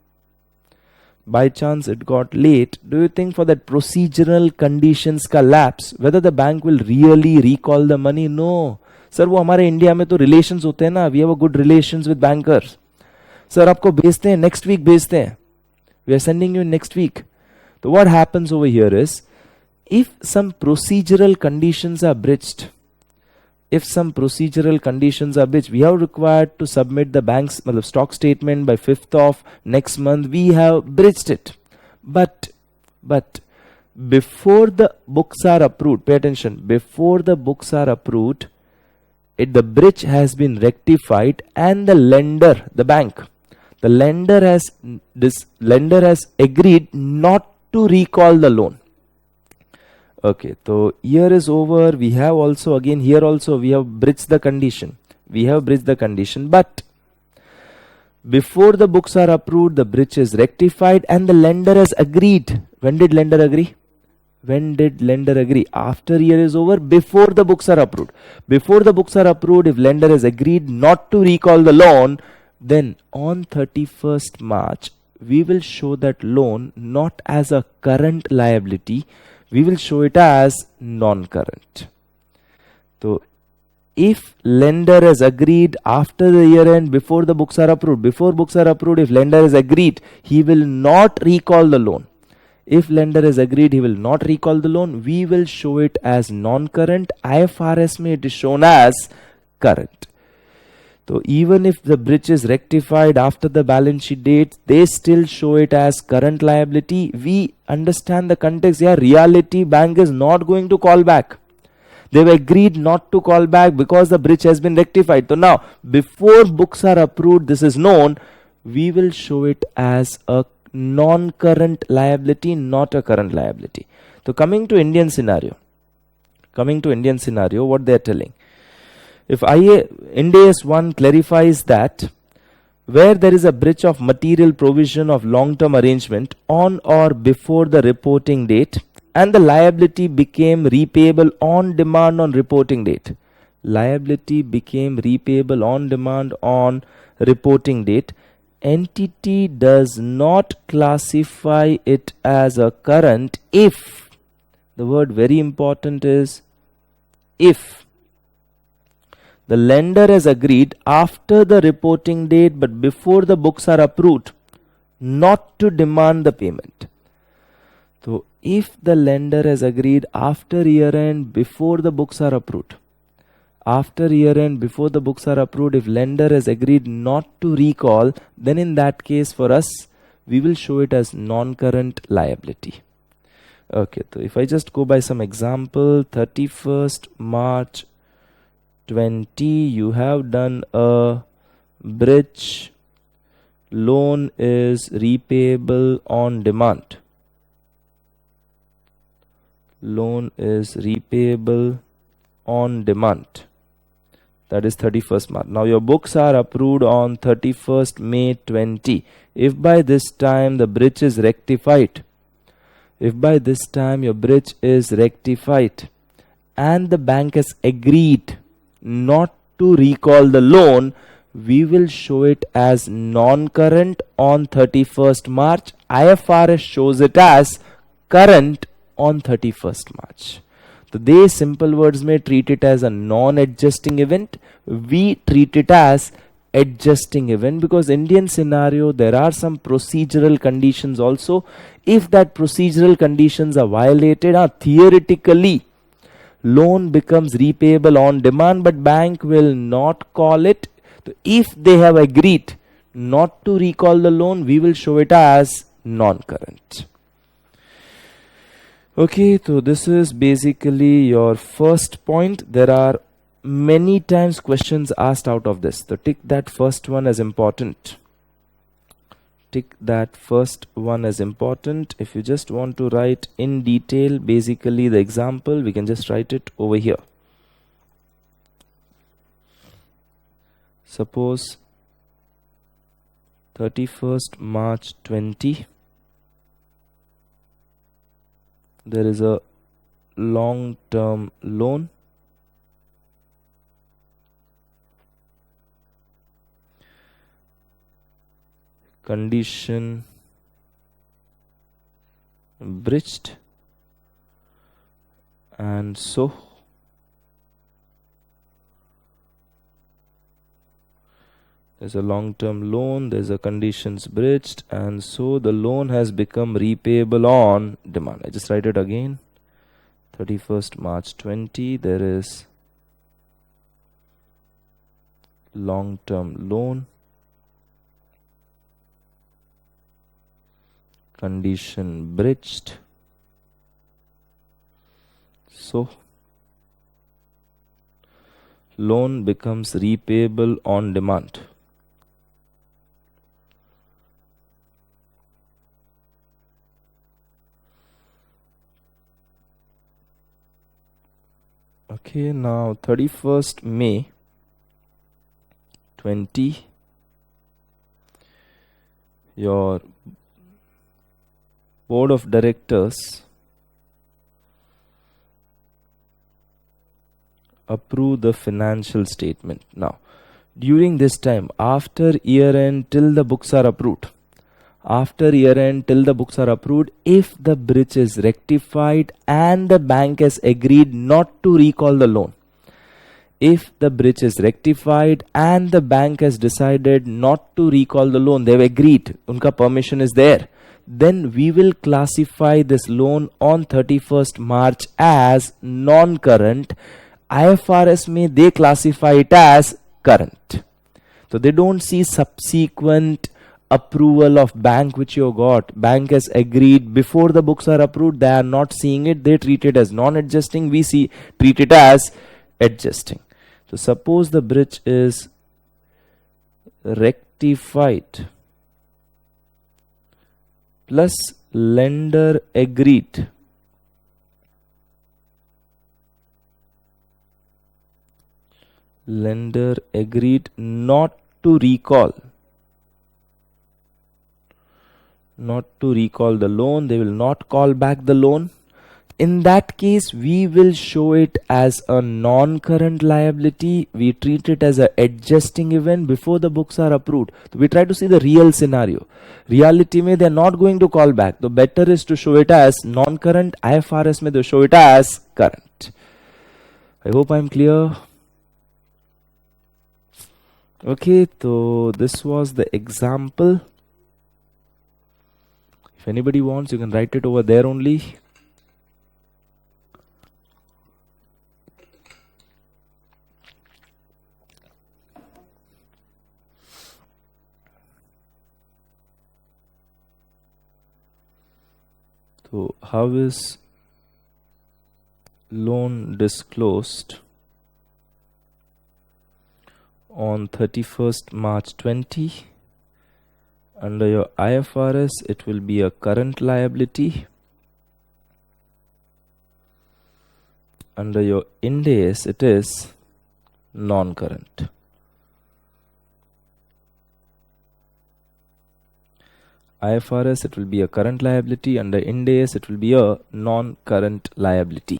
By chance it got late. Do you think for that procedural conditions का lapse, whether the bank will really recall the money? No. Sir वो हमारे India में तो relations होते हैं ना, we have a good relations with bankers. Sir आपको भेजते हैं, नेक्स्ट वीक भेजते हैं, we are sending you next week. तो what happens over here is, if some procedural conditions are breached, we have required to submit the bank's stock statement by 5th of next month, we have breached it. But before the books are approved, pay attention, before the books are approved, the breach has been rectified, and the lender, the bank, the lender has agreed not to recall the loan. Okay, so year is over. We have also again here also we have breached the condition. But before the books are approved, the breach is rectified, and the lender has agreed. When did lender agree? After year is over, before the books are approved. Before the books are approved, if lender has agreed not to recall the loan, then on 31st March, we will show that loan not as a current liability, we will show it as non-current. So, if lender has agreed after the year end, before the books are approved, if lender has agreed, he will not recall the loan. If lender has agreed, he will not recall the loan, we will show it as non-current. IFRS mein it is shown as current. So even if the breach is rectified after the balance sheet date, they still show it as current liability. We understand the context. Reality, bank is not going to call back. They've agreed not to call back because the breach has been rectified. So now, before books are approved, this is known, we will show it as a non-current liability, not a current liability. So coming to Indian scenario, what they are telling. If Ind AS 1 clarifies that where there is a breach of material provision of long-term arrangement on or before the reporting date, and the liability became repayable on demand on reporting date. Liability became repayable on demand on reporting date. Entity does not classify it as a current if, the word very important is if, the lender has agreed after the reporting date but before the books are approved not to demand the payment. So if the lender has agreed after year end before the books are approved, after year end before the books are approved, if lender has agreed not to recall, then in that case for us we will show it as non-current liability. Okay, so if I just go by some example, 31st March 20, you have done a bridge, loan is repayable on demand. Loan is repayable on demand. That is 31st March. Now your books are approved on 31st May 20. If by this time the bridge is rectified, if by this time your bridge is rectified and the bank has agreed not to recall the loan, we will show it as non-current on 31st March. IFRS shows it as current on 31st March. So they simple words may treat it as a non-adjusting event. We treat it as adjusting event because Indian scenario there are some procedural conditions also. If that procedural conditions are violated, theoretically loan becomes repayable on demand, but bank will not call it. So if they have agreed not to recall the loan, we will show it as non-current. Okay, so this is basically your first point. There are many times questions asked out of this. So tick that first one as important. Tick that first one as important. If you just want to write in detail, basically the example, we can just write it over here. Suppose 31st March 20. There is a long-term loan. Condition breached, and so there's a long-term loan, there's a conditions breached, and so the loan has become repayable on demand. I just write it again. 31st March 20, there is long-term loan, condition breached, so loan becomes repayable on demand. Okay, now 31st May 20, your board of directors approve the financial statement. Now, during this time, after year end till the books are approved, after year end till the books are approved, if the breach is rectified and the bank has agreed not to recall the loan, if the breach is rectified and the bank has decided not to recall the loan, they've agreed, unka permission is there, then we will classify this loan on 31st March as non-current. IFRS may they classify it as current. So they don't see subsequent approval of bank which you got. Bank has agreed before the books are approved. They are not seeing it. They treat it as non-adjusting. We treat it as adjusting. So suppose the breach is rectified plus lender agreed. Lender agreed not to recall. Not to recall the loan. They will not call back the loan. In that case, we will show it as a non-current liability. We treat it as a adjusting event before the books are approved. So we try to see the real scenario. Reality mein they are not going to call back. The better is to show it as non-current. IFRS mein they show it as current. I hope I'm clear. Okay, so this was the example. If anybody wants, you can write it over there only. So how is loan disclosed on 31st March 20? Under your IFRS, it will be a current liability. Under your Ind AS, it is non-current. IFRS, it will be a current liability. Under Ind AS, it will be a non-current liability.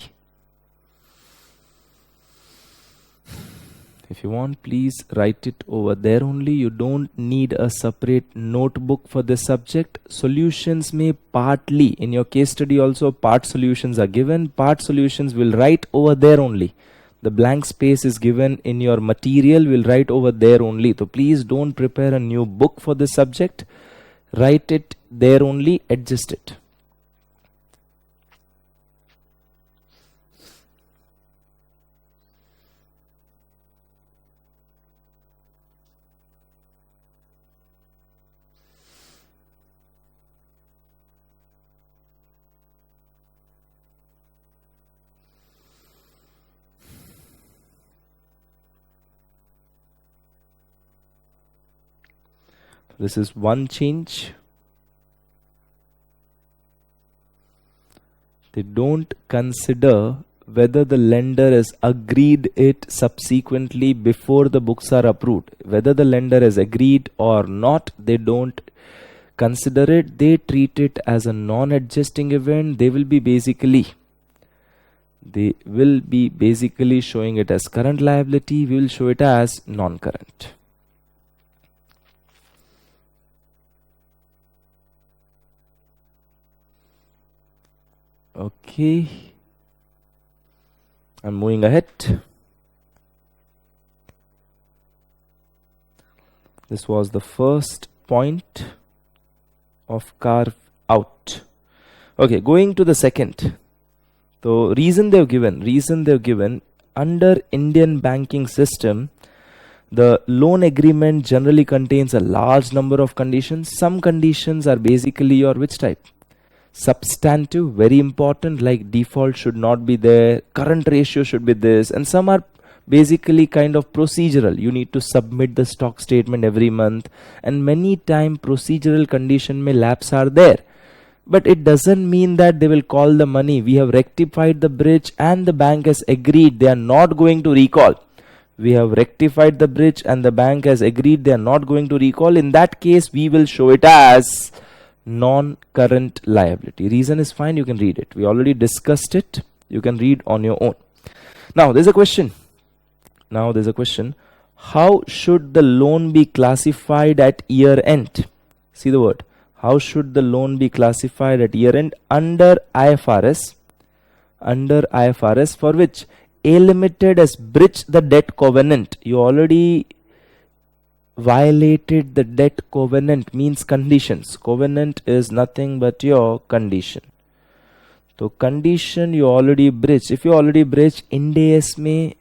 If you want, please write it over there only. You don't need a separate notebook for this subject. Solutions may partly, in your case study also, part solutions are given. Part solutions will write over there only. The blank space is given in your material, will write over there only. So please don't prepare a new book for this subject. Write it there only, adjust it. This is one change. They don't consider whether the lender has agreed it subsequently before the books are approved. Whether the lender has agreed or not, they don't consider it. They treat it as a non-adjusting event. They will be basically showing it as current liability. We will show it as non-current. Okay, I'm moving ahead. This was the first point of carve out. Okay, going to the second. So reason they've given under Indian banking system, the loan agreement generally contains a large number of conditions. Some conditions are basically your which type? Substantive, very important, like default should not be there, current ratio should be this, and some are basically kind of procedural. You need to submit the stock statement every month, and many time procedural condition may lapse are there. But it doesn't mean that they will call the money. We have rectified the breach and the bank has agreed they are not going to recall. We have rectified the breach and the bank has agreed they are not going to recall. In that case, we will show it as non-current liability. Reason is fine, you can read it. We already discussed it. You can read on your own. Now there's a question. How should the loan be classified at year end? See the word. How should the loan be classified at year end? Under IFRS, for which A Limited has breached the debt covenant. You already violated the debt covenant, means conditions. Covenant is nothing but your condition. So condition you already breached. If you already breached, Ind AS mein,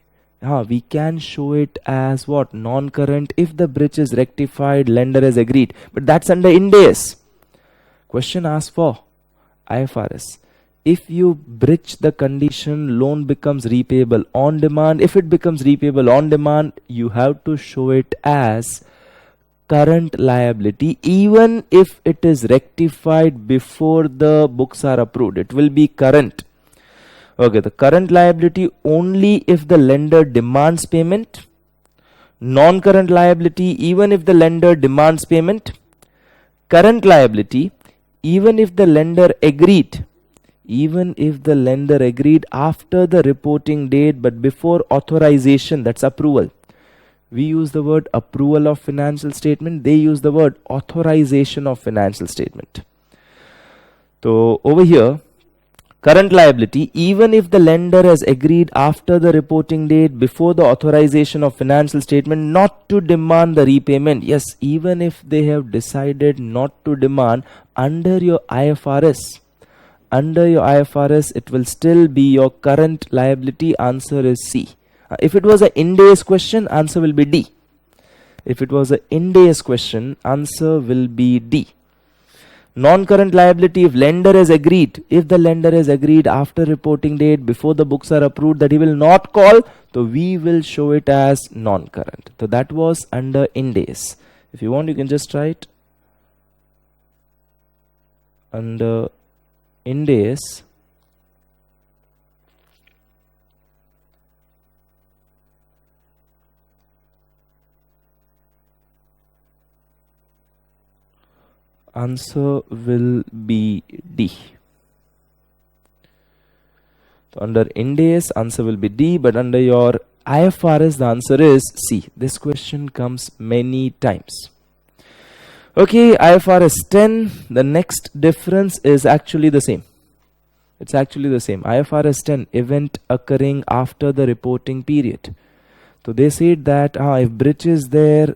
we can show it as what? Non-current if the breach is rectified, lender has agreed. But that's under Ind AS. Question asks for IFRS. If you breach the condition, loan becomes repayable on demand. If it becomes repayable on demand, you have to show it as current liability, even if it is rectified before the books are approved. It will be current. Okay, the current liability only if the lender demands payment. Non-current liability even if the lender demands payment. Current liability even if the lender agreed. even if the lender agreed after the reporting date but before authorization, that's approval. We use the word approval of financial statement, they use the word authorization of financial statement. So over here, current liability, even if the lender has agreed after the reporting date before the authorization of financial statement not to demand the repayment. Yes, even if they have decided not to demand, under your IFRS, it will still be your current liability. Answer is C. If it was an Ind AS question, answer will be D. If it was an Ind AS question, answer will be D. Non-current liability, if the lender has agreed after reporting date before the books are approved that he will not call, so we will show it as non-current. So that was under Ind AS. If you want, you can just try it. Under Ind AS, answer will be D. So under Ind AS, answer will be D, but under your IFRS, the answer is C. This question comes many times. Okay, IFRS 10, the next difference is actually the same. It's actually the same. IFRS 10, event occurring after the reporting period. So they said that if breach is there,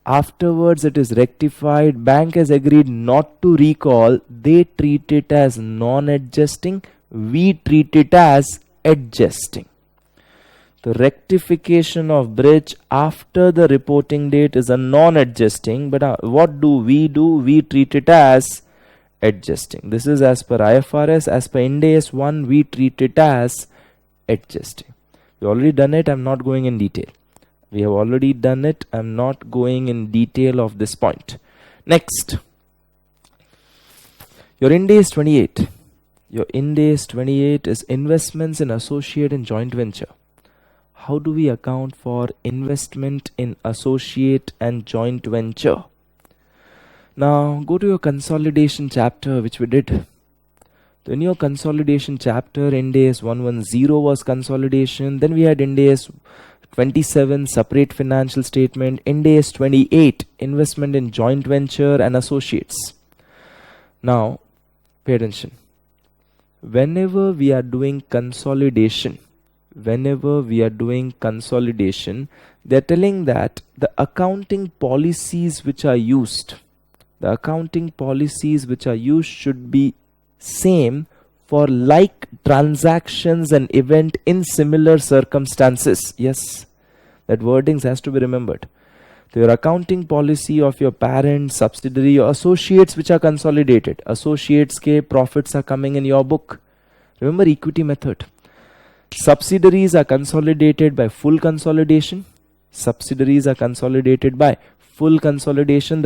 afterwards it is rectified, bank has agreed not to recall, they treat it as non-adjusting, we treat it as adjusting. The rectification of breach after the reporting date is a non-adjusting, but what do? We treat it as adjusting. This is as per IFRS. As per Ind AS 1, we treat it as adjusting. We already done it, I'm not going in detail. We have already done it, I'm not going in detail of this point. Next, your Ind AS 28. Your Ind AS 28 is investments in associate and joint venture. How do we account for investment in associate and joint venture? Now go to your consolidation chapter, which we did. So in your consolidation chapter, Ind AS 110 was consolidation. Then we had Ind AS 27, separate financial statement. Ind AS 28, investment in joint venture and associates. Now pay attention. Whenever we are doing consolidation, they're telling that the accounting policies which are used should be same for like transactions and event in similar circumstances. Yes, that wordings has to be remembered. So your accounting policy of your parent, subsidiary, your associates which are consolidated, associates ke profits are coming in your book. Remember equity method. Subsidiaries are consolidated by full consolidation. Their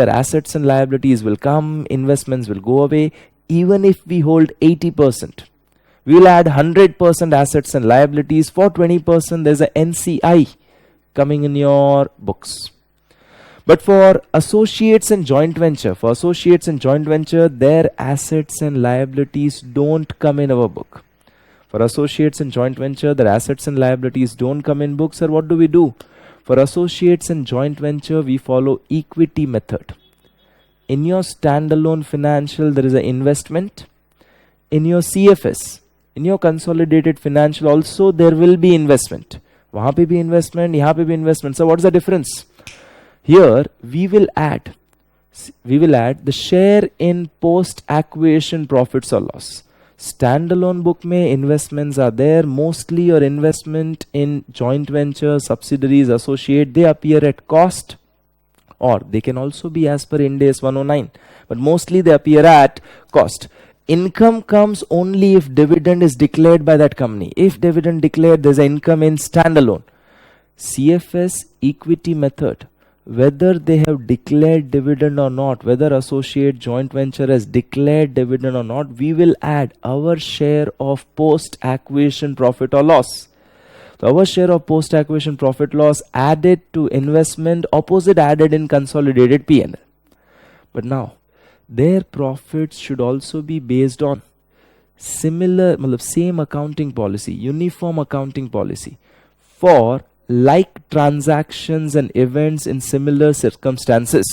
assets and liabilities will come, investments will go away. Even if we hold 80%, we will add 100% assets and liabilities. For 20%, there's a NCI coming in your books. But for associates and joint venture, their assets and liabilities don't come in our book. For associates and joint venture, their assets and liabilities don't come in books. Or what do we do? For associates and joint venture, we follow equity method. In your standalone financial, there is an investment. In your CFS, in your consolidated financial also, there will be investment. Wahan pe bhi investment, yahan pe bhi investment. So what's the difference? Here, we will add the share in post-acquisition profits or loss. Standalone book mein investments are there. Mostly your investment in joint venture, subsidiaries, associate, they appear at cost, or they can also be as per Ind AS 109, but mostly they appear at cost. Income comes only if dividend is declared by that company. If dividend declared, there's an income in standalone. CFS equity method, whether they have declared dividend or not, whether associate joint venture has declared dividend or not, we will add our share of post-acquisition profit or loss. So our share of post-acquisition profit loss added to investment, opposite added in consolidated P&L. But now, their profits should also be based on similar, मतलब same accounting policy, uniform accounting policy for like transactions and events in similar circumstances.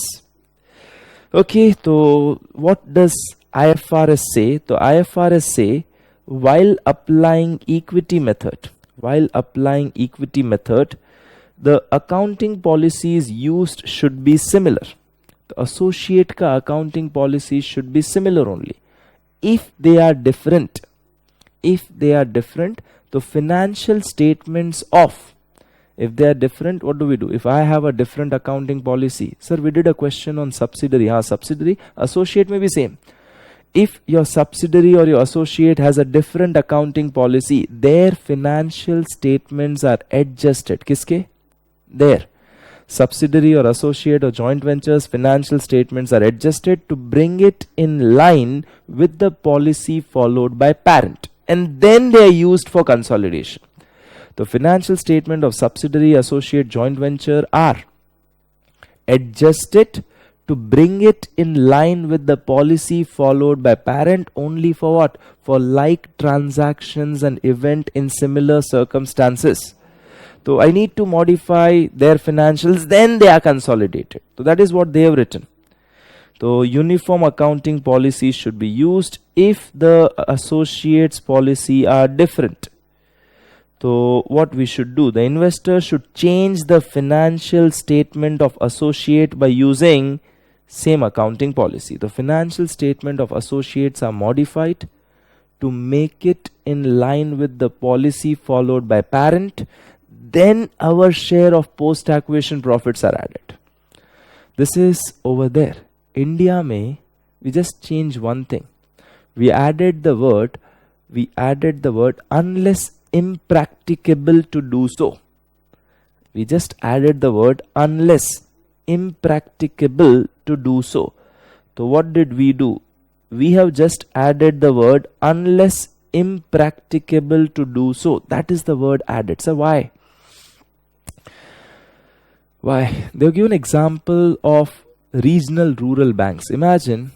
Okay, so what does IFRS say? So IFRS say while applying equity method, the accounting policies used should be similar. The associate ka accounting policies should be similar only. If they are different, the financial statements of, if they are different, what do we do? If I have a different accounting policy, sir, we did a question on subsidiary. Subsidiary, associate may be same. If your subsidiary or your associate has a different accounting policy, their financial statements are adjusted. Kiske? Their subsidiary or associate or joint ventures financial statements are adjusted to bring it in line with the policy followed by parent, and then they are used for consolidation. The financial statement of subsidiary, associate, joint venture are adjusted to bring it in line with the policy followed by parent only for what? For like transactions and event in similar circumstances. So I need to modify their financials, then they are consolidated. So that is what they have written. So uniform accounting policies should be used if the associates policy are different. So what we should do, the investor should change the financial statement of associate by using same accounting policy. The financial statement of associates are modified to make it in line with the policy followed by parent. Then our share of post-acquisition profits are added. This is over there. India mein, we just change one thing. We added the word unless impracticable to do so. We just added the word unless impracticable to do so. So what did we do? We have just added the word unless impracticable to do so. That is the word added. So why? They'll give an example of regional rural banks. Imagine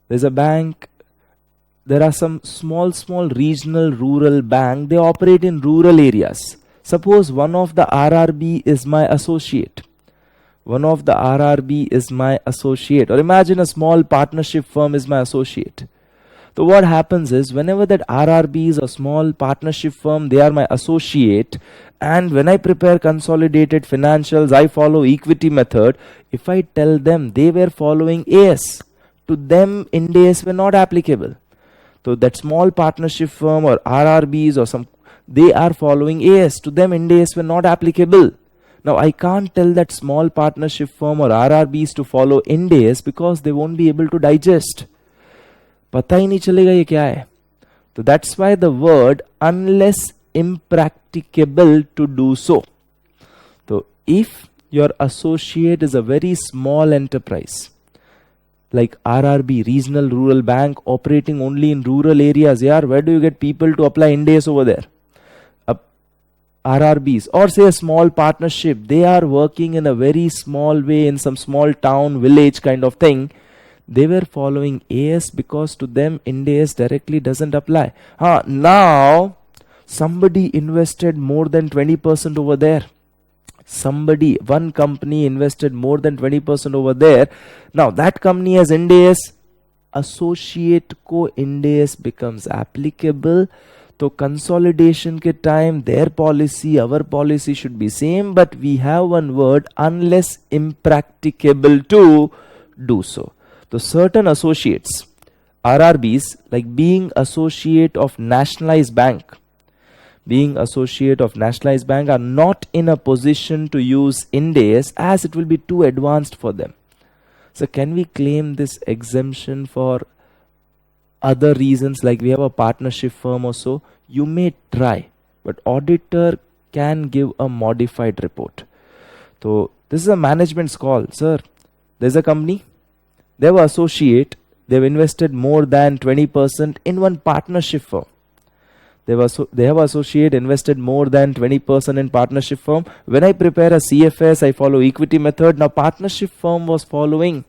there's a bank, there are some small regional rural bank, they operate in rural areas. Suppose one of the RRB is my associate. Or imagine a small partnership firm is my associate. So what happens is, whenever that RRB is a small partnership firm, they are my associate, and when I prepare consolidated financials, I follow equity method. If I tell them they were following AS, to them Ind AS were not applicable. So that small partnership firm or RRBs or some, they are following AS, to them Ind AS were not applicable. Now I can't tell that small partnership firm or RRBs to follow Ind AS because they won't be able to digest. पता ही नहीं चलेगा ये क्या है. So that's why the word unless impracticable to do so. So if your associate is a very small enterprise like RRB, Regional Rural Bank, operating only in rural areas, where do you get people to apply Ind AS over there? RRBs, or say a small partnership, they are working in a very small way in some small town, village kind of thing. They were following AS because to them Ind AS directly doesn't apply. Now somebody invested more than 20% over there. One company invested more than 20% over there. Now that company has Ind AS, associate ko Ind AS becomes applicable. So consolidation ke time, their policy, our policy should be same, but we have one word unless impracticable to do so. So certain associates, RRBs, like being associate of nationalized bank, are not in a position to use Ind AS as it will be too advanced for them. So can we claim this exemption for other reasons, like we have a partnership firm or so? You may try, but auditor can give a modified report. So this is a management's call. Sir, there's a company, they have an associate, they've invested more than 20% in one partnership firm. They have associate invested more than 20% in partnership firm. When I prepare a CFS, I follow equity method. Now partnership firm was following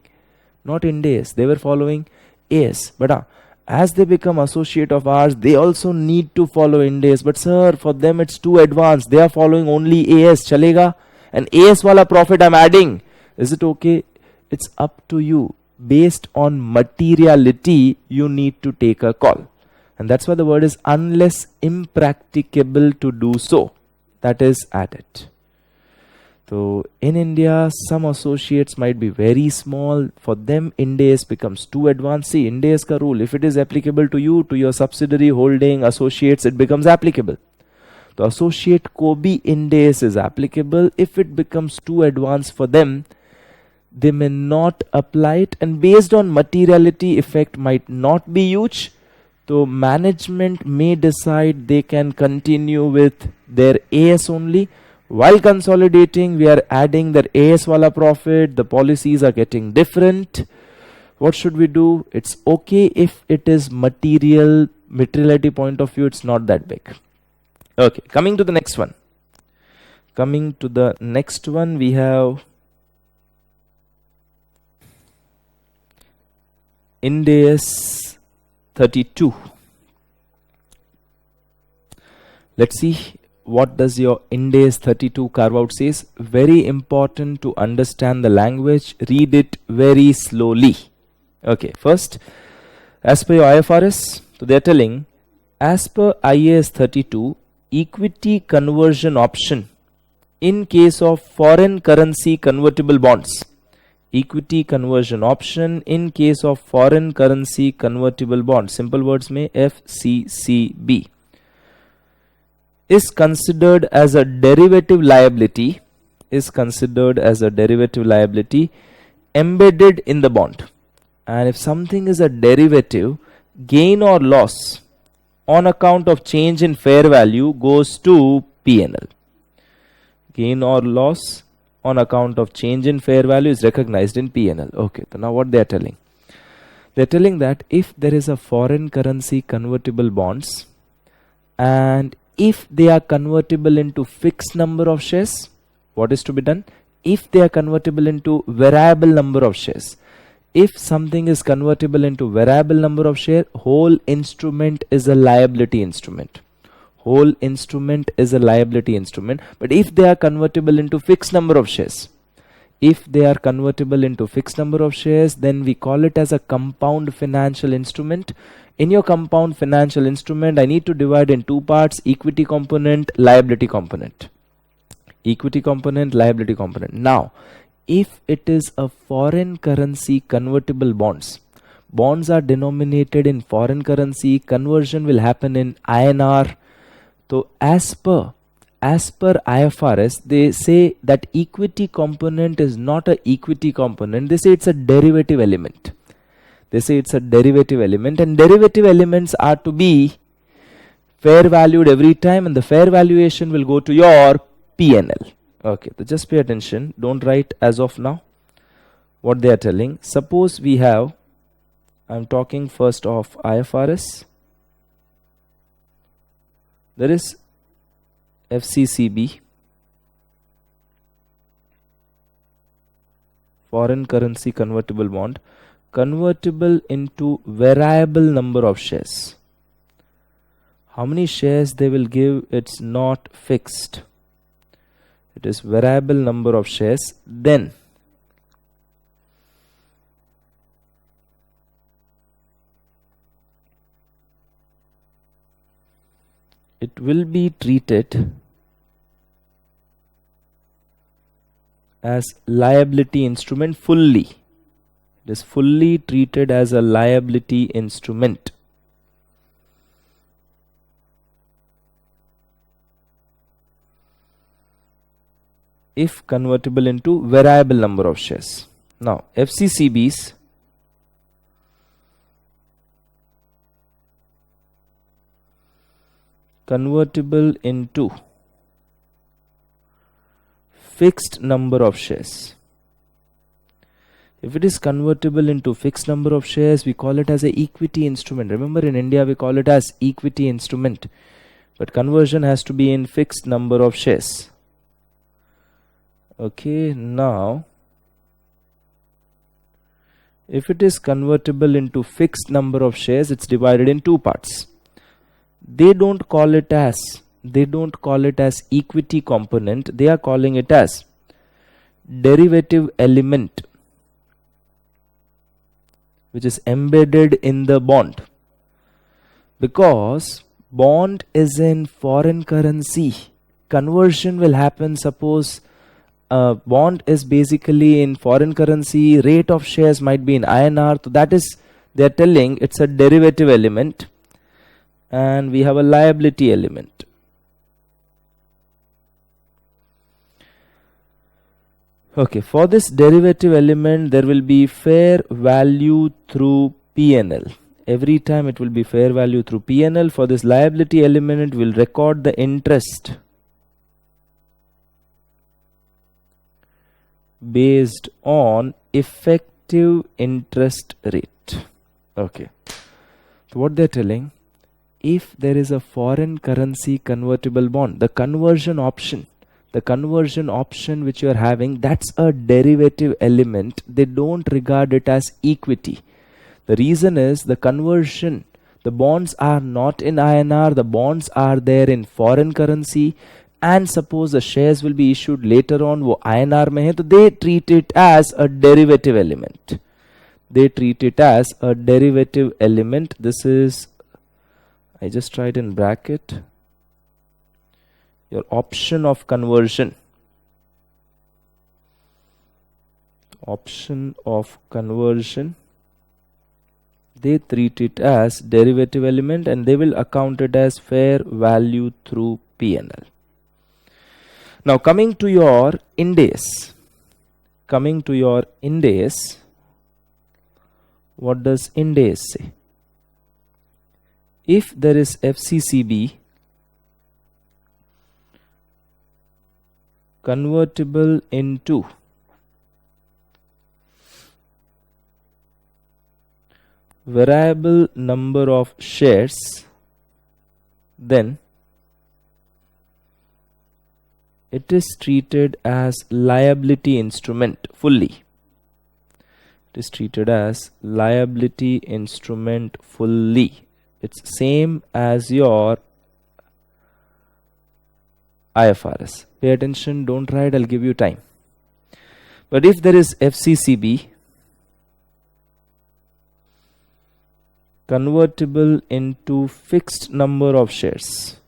not Ind AS, they were following AS. But as they become associate of ours, they also need to follow Ind AS. But sir, for them it's too advanced. They are following only AS. Chalega? And AS wala profit I'm adding. Is it okay? It's up to you. Based on materiality, you need to take a call. And that's why the word is unless impracticable to do so. That is added. So in India, some associates might be very small. For them, Ind AS becomes too advanced. See, Ind AS ka rule, if it is applicable to you, to your subsidiary holding associates, it becomes applicable. The associate ko bhi Ind AS is applicable. If it becomes too advanced for them, they may not apply it, and based on materiality, effect might not be huge. So management may decide they can continue with their AS only. While consolidating, we are adding their AS wala profit. The policies are getting different. What should we do? It's okay if it is materiality point of view, it's not that big. Okay, coming to the next one. We have Ind AS 32. Let's see what does your Ind AS 32 carve out says. Very important to understand the language. Read it very slowly. Okay, first, as per your IFRS, so they are telling, as per IAS 32, equity conversion option in case of foreign currency convertible bonds. Equity conversion option in case of foreign currency convertible bonds, simple words mein FCCB, is considered as a derivative liability, embedded in the bond. And if something is a derivative, gain or loss on account of change in fair value goes to P&L. Gain or loss on account of change in fair value is recognized in P&L. Okay, so now what they are telling? They are telling that if there is a foreign currency convertible bonds, and if they are convertible into fixed number of shares, what is to be done? If they are convertible into variable number of shares, if something is convertible into variable number of share, whole instrument is a liability instrument. But if they are convertible into fixed number of shares, then we call it as a compound financial instrument. In your compound financial instrument, I need to divide in two parts: equity component, liability component. Now, if it is a foreign currency convertible bonds are denominated in foreign currency, conversion will happen in INR. So as per IFRS, they say that equity component is not a equity component. They say it's a derivative element. And derivative elements are to be fair valued every time, and the fair valuation will go to your P&L. Okay, so just pay attention. Don't write as of now. What they are telling. Suppose we have, I'm talking first of IFRS. There is FCCB, foreign currency convertible bond, convertible into variable number of shares. How many shares they will give? It's not fixed. It is variable number of shares. Then it will be treated as liability instrument fully. It is fully treated as a liability instrument. If convertible into variable number of shares. Now, FCCBs convertible into fixed number of shares. If it is convertible into fixed number of shares, we call it as a equity instrument. Remember, in India we call it as equity instrument, but conversion has to be in fixed number of shares. Okay, now if it is convertible into fixed number of shares, it's divided in two parts. They don't call it as equity component, they are calling it as derivative element, which is embedded in the bond. Because bond is in foreign currency, conversion will happen. Suppose bond is basically in foreign currency, rate of shares might be in INR, so that is, they are telling it's a derivative element, and we have a liability element. Okay, for this derivative element there will be fair value through P&L. Every time it will be fair value through P&L. For this liability element, we'll record the interest based on effective interest rate. Okay, so what they're telling, if there is a foreign currency convertible bond, the conversion option which you are having, that's a derivative element. They don't regard it as equity. The reason is the conversion, the bonds are not in INR, the bonds are there in foreign currency, and suppose the shares will be issued later on, wo INR mein hai, so they treat it as a derivative element. They treat it as a derivative element. This is, I just tried in bracket, your option of conversion. Option of conversion. They treat it as derivative element and they will account it as fair value through P&L. Now coming to your Ind AS. What does Ind AS say? If there is FCCB convertible into variable number of shares, then it is treated as liability instrument fully. It is treated as liability instrument fully. It's same as your IFRS. Pay attention, don't write, I'll give you time. But if there is FCCB convertible into fixed number of shares,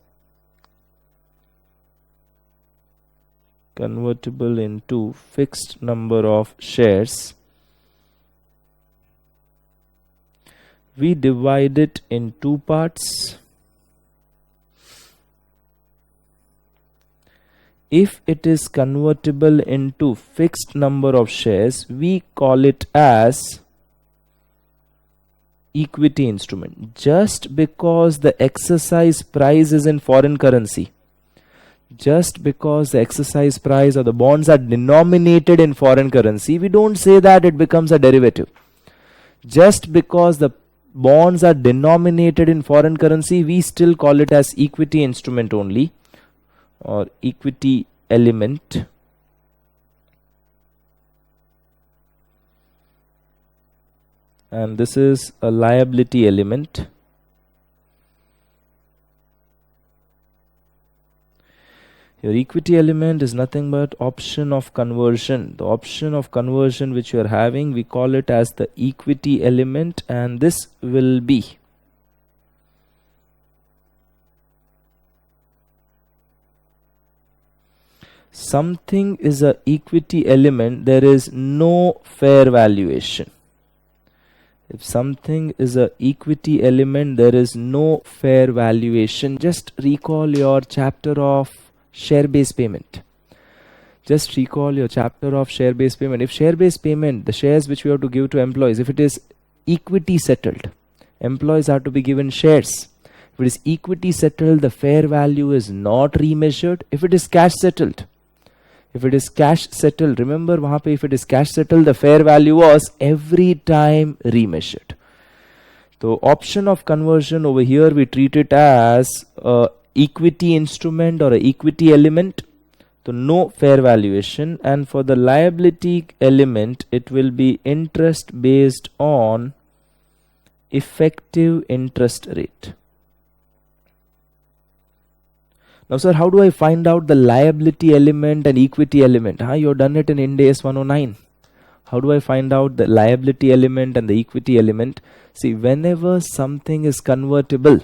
we divide it in two parts. If it is convertible into fixed number of shares, we call it as equity instrument. Just because the exercise price is in foreign currency, just because the exercise price or the bonds are denominated in foreign currency, we don't say that it becomes a derivative. Just because the bonds are denominated in foreign currency, we still call it as equity instrument only, or equity element. And this is a liability element. Your equity element is nothing but option of conversion. The option of conversion which you are having, we call it as the equity element, and this will be something is a equity element, there is no fair valuation. If something is a equity element, there is no fair valuation. Just recall your chapter of share-based payment. If share-based payment, the shares which we have to give to employees, if it is equity settled, employees are to be given shares. If it is equity settled, the fair value is not remeasured. If it is cash settled, remember wahan pe if it is cash settled, the fair value was every time remeasured. So option of conversion over here, we treat it as a equity instrument or a equity element. So no fair valuation. And for the liability element, it will be interest based on effective interest rate. Now, sir, how do I find out the liability element and equity element? You've done it in Ind AS 109. How do I find out the liability element and the equity element? See, whenever something is convertible,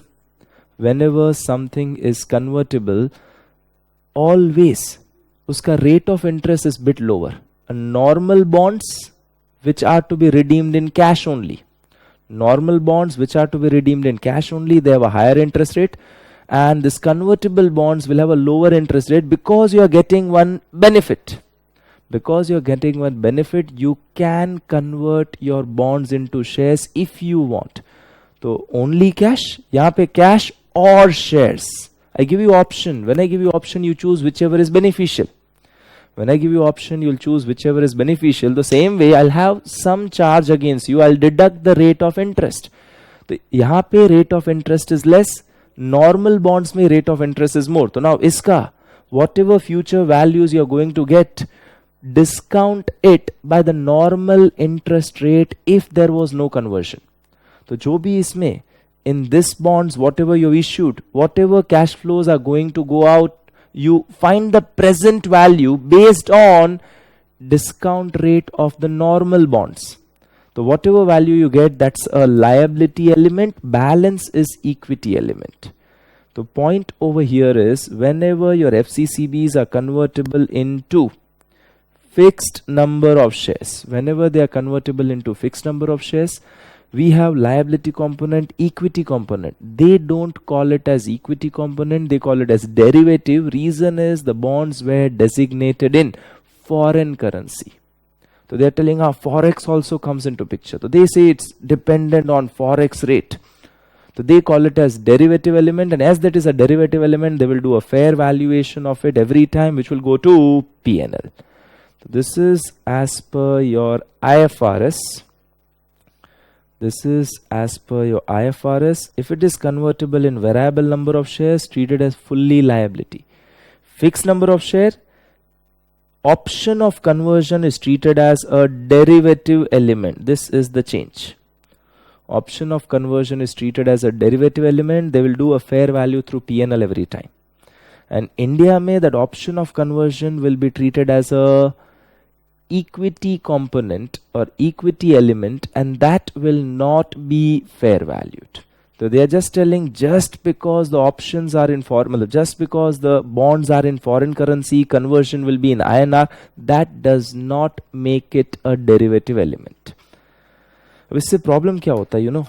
always uska rate of interest is bit lower. And normal bonds which are to be redeemed in cash only. They have a higher interest rate. And this convertible bonds will have a lower interest rate because you are getting one benefit. You can convert your bonds into shares if you want. So only cash, yahan pe cash or shares. I give you option. When I give you option, you choose whichever is beneficial. You'll choose whichever is beneficial. The same way, I'll have some charge against you. I'll deduct the rate of interest. So yahan pe rate of interest is less. Normal bonds mein rate of interest is more. So now iska, whatever future values you're going to get, discount it by the normal interest rate if there was no conversion. So jo bhi isme, in this bonds, whatever you issued, whatever cash flows are going to go out, you find the present value based on discount rate of the normal bonds. So whatever value you get, that's a liability element. Balance is equity element. The point over here is whenever your FCCBs are convertible into fixed number of shares, we have liability component, equity component. They don't call it as equity component, they call it as derivative. Reason is the bonds were designated in foreign currency. So they are telling forex also comes into picture. So they say it's dependent on forex rate. So they call it as derivative element, and as that is a derivative element, they will do a fair valuation of it every time, which will go to P&L. So this is as per your IFRS. If it is convertible in variable number of shares, treated as fully liability. Fixed number of share, option of conversion is treated as a derivative element. This is the change. Option of conversion is treated as a derivative element. They will do a fair value through P&L every time. And India mein that option of conversion will be treated as a equity component or equity element, and that will not be fair valued. So they are just telling, just because the options are in formula, just because the bonds are in foreign currency, conversion will be in INR, that does not make it a derivative element. इससे problem क्या होता है,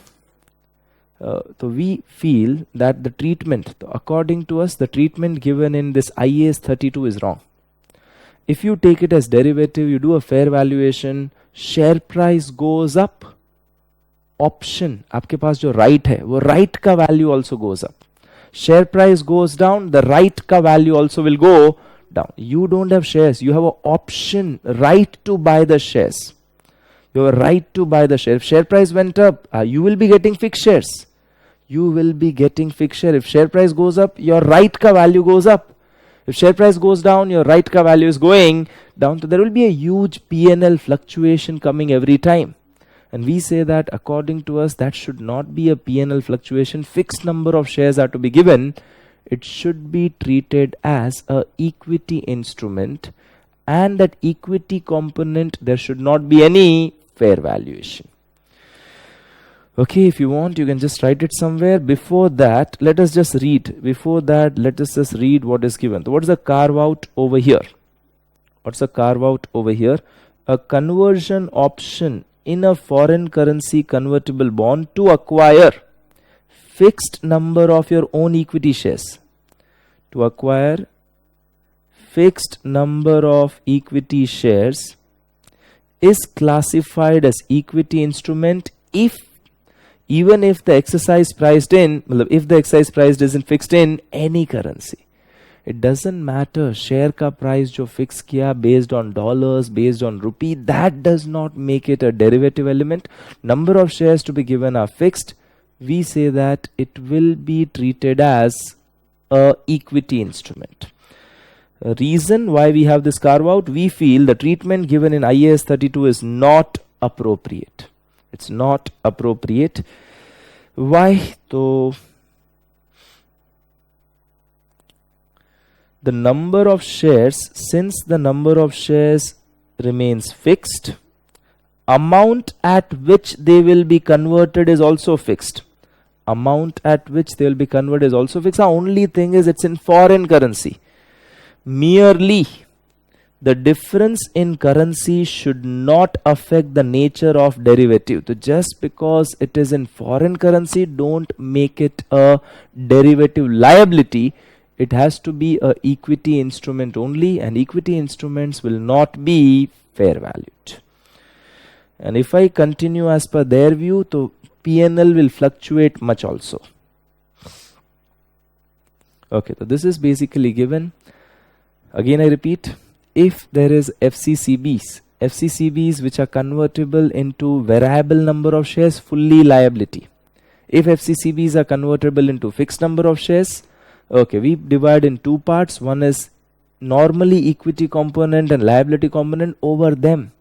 so we feel that the treatment, according to us, the treatment given in this IAS 32 is wrong. If you take it as derivative, you do a fair valuation, share price goes up, option, आपके पास जो right है, वो right का value also goes up. Share price goes down, the right का value also will go down. You don't have shares, you have an option, right to buy the shares. You have a right to buy the share. If share price went up, you will be getting fixed shares. If share price goes up, your right ka value goes up. If share price goes down, your right ka value is going down. So there will be a huge P&L fluctuation coming every time. And we say that according to us, that should not be a P&L fluctuation. Fixed number of shares are to be given. It should be treated as a equity instrument. And that equity component, there should not be any fair valuation. Okay, if you want, you can just write it somewhere. Before that, let us just read what is given. So what is the carve out over here? A conversion option in a foreign currency convertible bond to acquire fixed number of your own equity shares. To acquire fixed number of equity shares is classified as equity instrument even if the exercise priced isn't fixed in any currency. It doesn't matter share ka price jo fix kiya based on dollars, based on rupee, that does not make it a derivative element. Number of shares to be given are fixed. We say that it will be treated as a equity instrument. Reason why we have this carve out, we feel the treatment given in IAS 32 is not appropriate. It's not appropriate. Why? So the number of shares, since the number of shares remains fixed, amount at which they will be converted is also fixed. Amount at which they will be converted is also fixed. The only thing is it's in foreign currency. Merely the difference in currency should not affect the nature of derivative. So just because it is in foreign currency, don't make it a derivative liability. It has to be a equity instrument only, and equity instruments will not be fair valued. And if I continue as per their view, so PNL will fluctuate much also. Okay, so this is basically given. Again I repeat, if there is FCCBs which are convertible into variable number of shares, fully liability. If FCCBs are convertible into fixed number of shares, okay, we divide in two parts. One is normally equity component and liability component. Over them,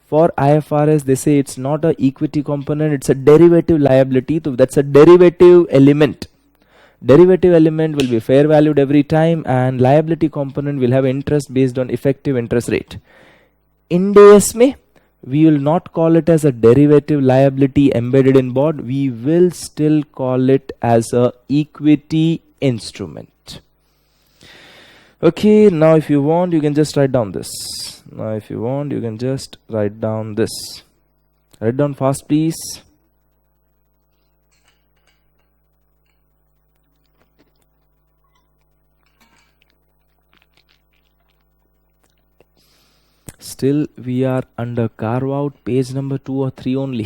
for IFRS, they say it's not a equity component, it's a derivative liability. So that's a derivative element. Derivative element will be fair valued every time, and liability component will have interest based on effective interest rate. In AS mein, we will not call it as a derivative liability embedded in bond. We will still call it as a equity instrument. Okay, now if you want, you can just write down this. Write down this. Write down fast, please. Still we are under carve out, page number 2 or 3 only.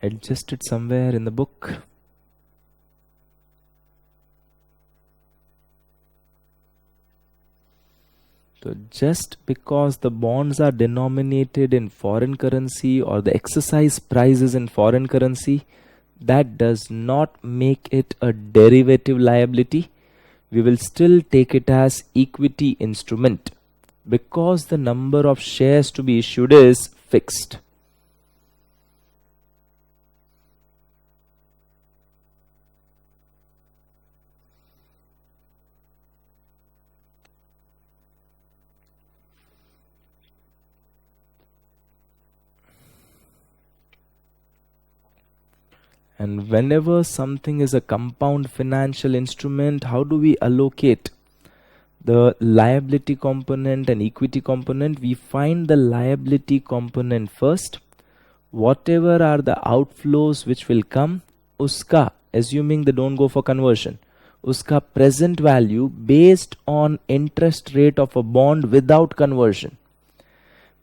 Adjusted somewhere in the book. So just because the bonds are denominated in foreign currency or the exercise price is in foreign currency, that does not make it a derivative liability. We will still take it as equity instrument because the number of shares to be issued is fixed. And whenever something is a compound financial instrument, how do we allocate the liability component and equity component? We find the liability component first. Whatever are the outflows which will come, uska, assuming they don't go for conversion, uska present value based on interest rate of a bond without conversion.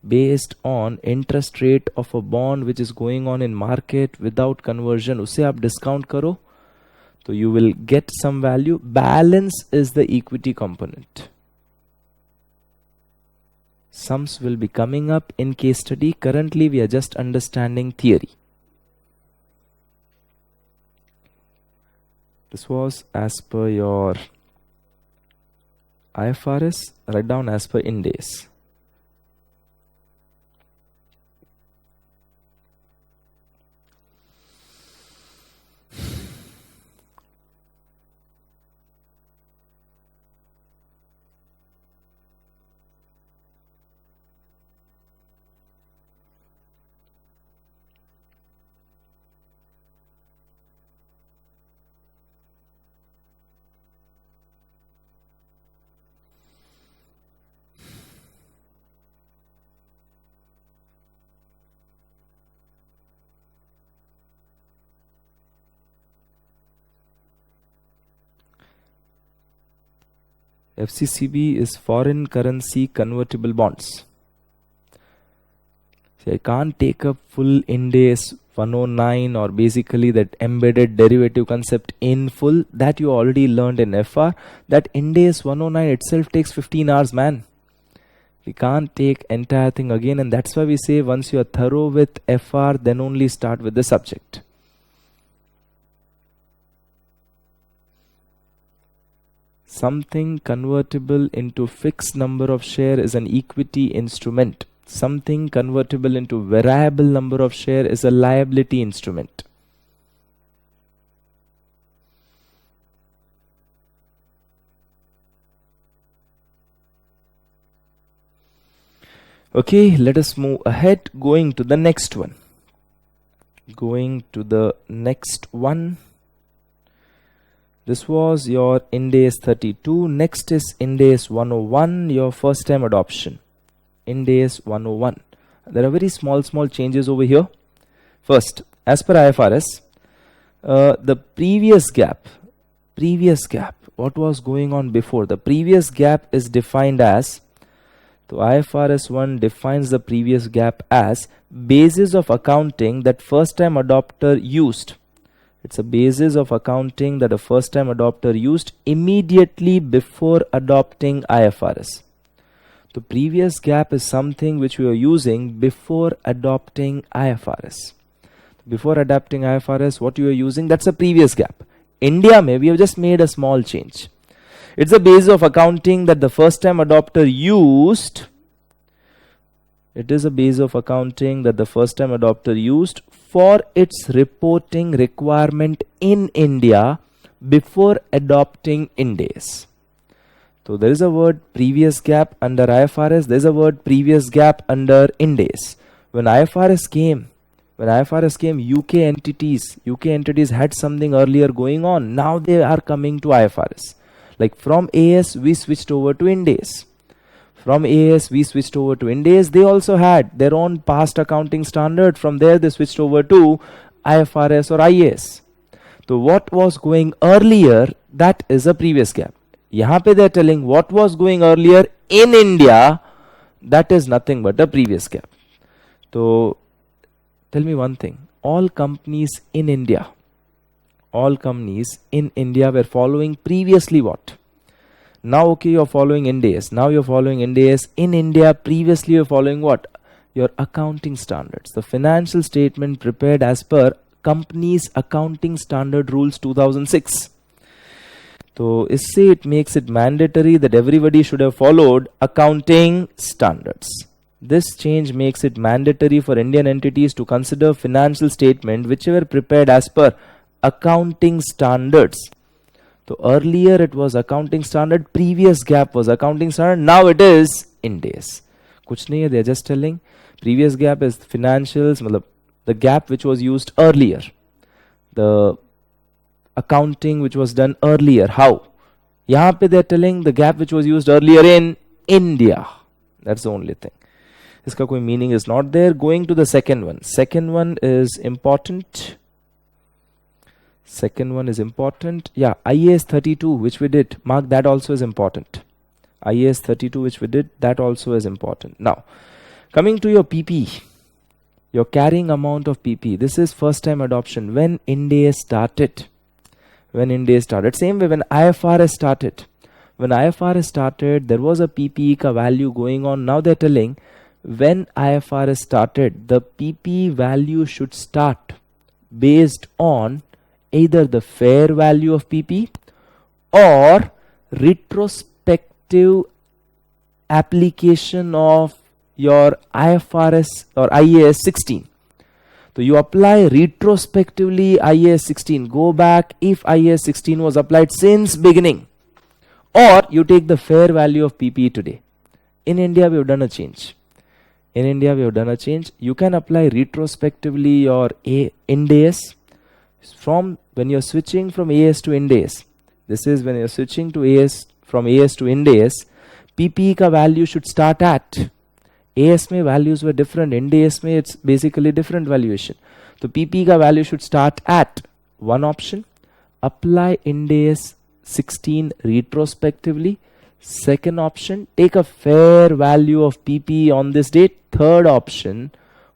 Based on interest rate of a bond which is going on in market without conversion, उसे आप discount करो तो you will get some value. Balance is the equity component. Sums will be coming up in case study. Currently we are just understanding theory. This was as per your IFRS. Write down as per Ind AS. FCCB is foreign currency convertible bonds. See, I can't take up full Ind AS 109, or basically that embedded derivative concept in full, that you already learned in FR. That Ind AS 109 itself takes 15 hours, man. We can't take entire thing again, and that's why we say once you are thorough with FR, then only start with the subject. Something convertible into fixed number of share is an equity instrument. Something convertible into variable number of share is a liability instrument. Okay, let us move ahead, going to the next one. This was your Ind AS 32. Next is Ind AS 101, your first time adoption. Ind AS 101. There are very small changes over here. First, as per IFRS, the previous gap, what was going on before? The previous gap is defined as, so IFRS 1 defines the previous gap as basis of accounting that first time adopter used. It's a basis of accounting that a first time adopter used immediately before adopting IFRS. The previous gap is something which we are using before adopting IFRS. Before adopting IFRS, what you are using, that's a previous gap. India, we have just made a small change. It's a basis of accounting that the first time adopter used. It is a basis of accounting that the first time adopter used for its reporting requirement in India before adopting Ind AS. So there is a word previous gap under IFRS, there is a word previous gap under Ind AS. When IFRS came, UK entities had something earlier going on. Now they are coming to IFRS. Like from AS, we switched over to Ind AS. From AS, we switched over to Ind AS. They also had their own past accounting standard. From there, they switched over to IFRS or IAS. So what was going earlier, that is a previous gap. Yahan pe they are telling what was going earlier in India, that is nothing but a previous gap. So tell me one thing. All companies in India were following previously what? Now, okay, you're following Ind AS. Now you're following Ind AS. In India, previously you're following what? Your accounting standards. The financial statement prepared as per Companies Accounting Standard Rules 2006. So, it makes it mandatory that everybody should have followed accounting standards. This change makes it mandatory for Indian entities to consider financial statement which were prepared as per accounting standards. So earlier it was accounting standard, previous gap was accounting standard, now it is Ind AS. Kuch nahi hai, they are just telling previous gap is financials, the gap which was used earlier, the accounting which was done earlier. How? Yahan pe they are telling the gap which was used earlier in India. That's the only thing. Iska koi meaning is not there. Going to the second one. Second one is important. Yeah, IAS 32 which we did, mark that also is important. IAS 32 which we did, that also is important. Now, coming to your PP, your carrying amount of PP. This is first time adoption. When Ind AS started. Same way when IFRS started. When IFRS started, there was a PP ka value going on. Now they're telling when IFRS started, the PP value should start based on either the fair value of PP or retrospective application of your IFRS or IAS 16. So you apply retrospectively IAS 16. Go back if IAS 16 was applied since beginning, or you take the fair value of PP today. In India, we have done a change. You can apply retrospectively your Ind AS from when you're switching from AS to Ind AS. This is when you're switching to AS from AS to Ind AS. PP ka value should start at. AS mein values were different. Ind AS mein it's basically different valuation. So PP ka value should start at one option. Apply Ind AS 16 retrospectively. Second option, take a fair value of PP on this date. Third option,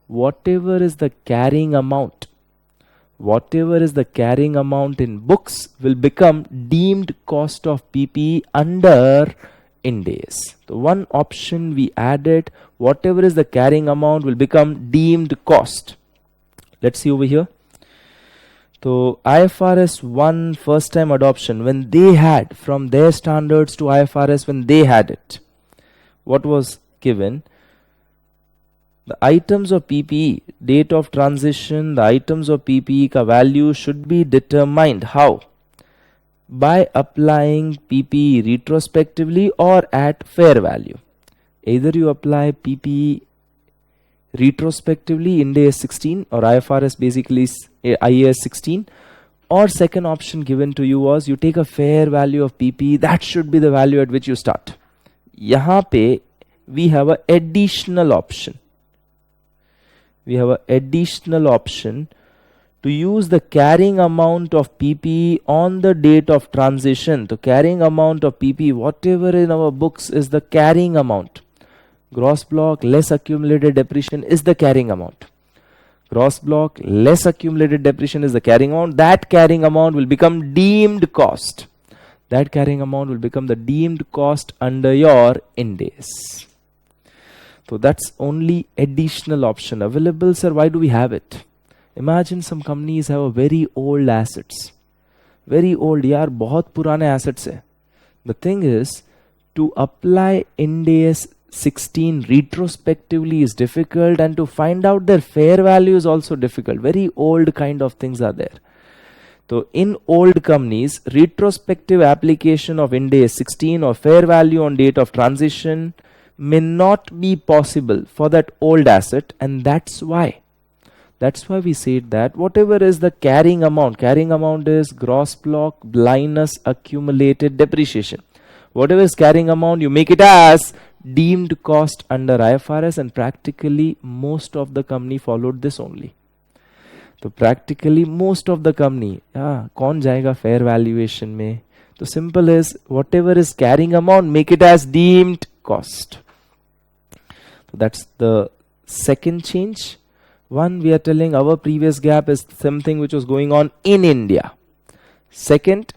whatever is the carrying amount, whatever is the carrying amount in books will become deemed cost of PPE under Ind AS. So one option we added, whatever is the carrying amount will become deemed cost. Let's see over here. So IFRS 1 first time adoption, when they had from their standards to IFRS, when they had it, what was given? The items of PPE, date of transition, the items of PPE ka value should be determined. How? By applying PPE retrospectively or at fair value. Either you apply PPE retrospectively in Ind AS 16 or IFRS basically IAS 16, or second option given to you was you take a fair value of PPE, that should be the value at which you start. Yahan pe we have an additional option. We have an additional option to use the carrying amount of PPE on the date of transition. The carrying amount of PPE, whatever in our books is the carrying amount. Gross block less accumulated depreciation is the carrying amount. Gross block less accumulated depreciation is the carrying amount. That carrying amount will become deemed cost. That carrying amount will become the deemed cost under your Ind AS. So that's only additional option available. Sir, why do we have it? Imagine some companies have a very old assets. Very old, yaar, bahut purane assets hai. The thing is, to apply Ind AS 16 retrospectively is difficult, and to find out their fair value is also difficult. Very old kind of things are there. So in old companies, retrospective application of Ind AS 16 or fair value on date of transition may not be possible for that old asset, and that's why we said that whatever is the carrying amount is gross block minus accumulated depreciation. Whatever is carrying amount, you make it as deemed cost under IFRS, and practically most of the company followed this only. So practically most of the company, कौन जाएगा fair valuation में? So simple is whatever is carrying amount, make it as deemed cost. So that's the second change. One, we are telling our previous gap is something which was going on in India. Second,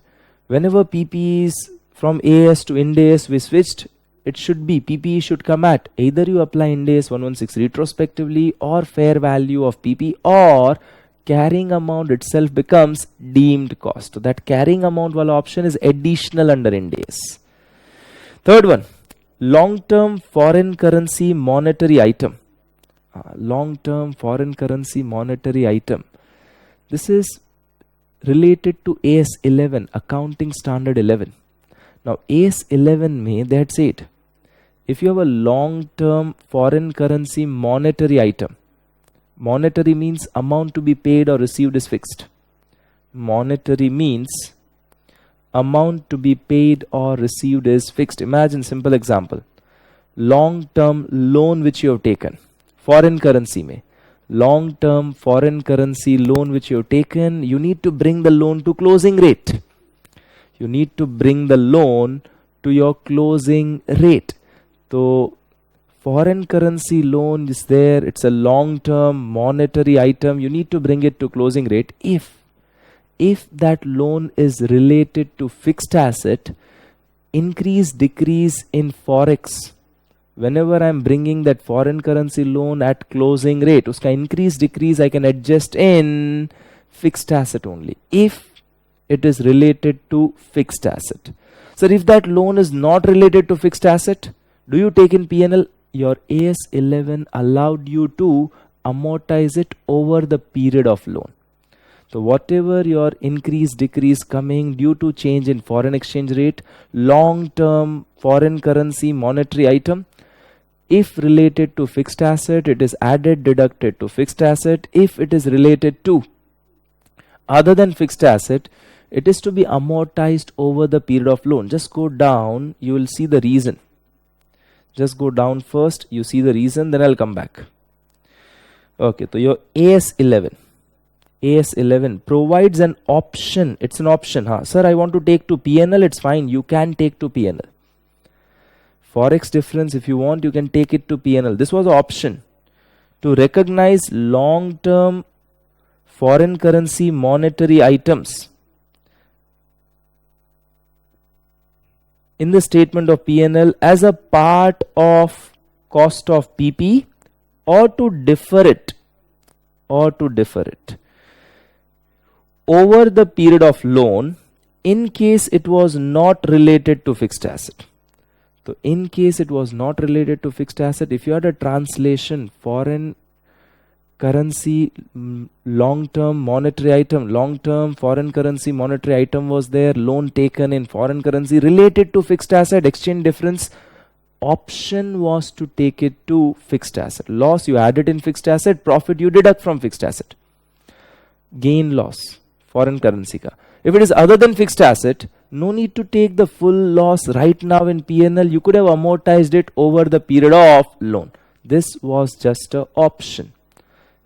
whenever PPEs from AS to Ind AS we switched, it should be PPE should come at either you apply Ind AS 116 retrospectively or fair value of PPE, or carrying amount itself becomes deemed cost. So that carrying amount wala option is additional under Ind AS. Third one, long-term foreign currency monetary item. Long-term foreign currency monetary item. This is related to AS 11, Accounting Standard 11. Now AS 11 may they had said, if you have a long-term foreign currency monetary item, monetary means amount to be paid or received is fixed. Monetary means amount to be paid or received is fixed. Imagine simple example. Long-term loan which you have taken. Foreign currency mein. Long-term foreign currency loan which you have taken, you need to bring the loan to closing rate. You need to bring the loan to your closing rate. So foreign currency loan is there, it's a long-term monetary item, you need to bring it to closing rate. If that loan is related to fixed asset, increase decrease in forex, whenever I'm bringing that foreign currency loan at closing rate, uska increase decrease I can adjust in fixed asset only, if it is related to fixed asset. So if that loan is not related to fixed asset, do you take in P&L? Your AS 11 allowed you to amortize it over the period of loan. So whatever your increase decrease coming due to change in foreign exchange rate, long-term foreign currency monetary item, if related to fixed asset, it is added deducted to fixed asset. If it is related to other than fixed asset, it is to be amortized over the period of loan. Just go down, you will see the reason. Just go down first, you see the reason, then I'll come back. Okay, so your AS 11 provides an option. It's an option. Sir, I want to take to P&L. It's fine. You can take to P&L. Forex difference, if you want, you can take it to P&L. This was an option to recognize long-term foreign currency monetary items in the statement of P&L as a part of cost of PP, or to defer it over the period of loan in case it was not related to fixed asset. So in case it was not related to fixed asset, if you had a translation foreign currency long-term monetary item, long-term foreign currency monetary item was there, loan taken in foreign currency related to fixed asset, exchange difference, option was to take it to fixed asset. Loss you add it in fixed asset, profit you deduct from fixed asset. Gain loss foreign currency ka. If it is other than fixed asset, no need to take the full loss right now in P&L. You could have amortized it over the period of loan. This was just an option.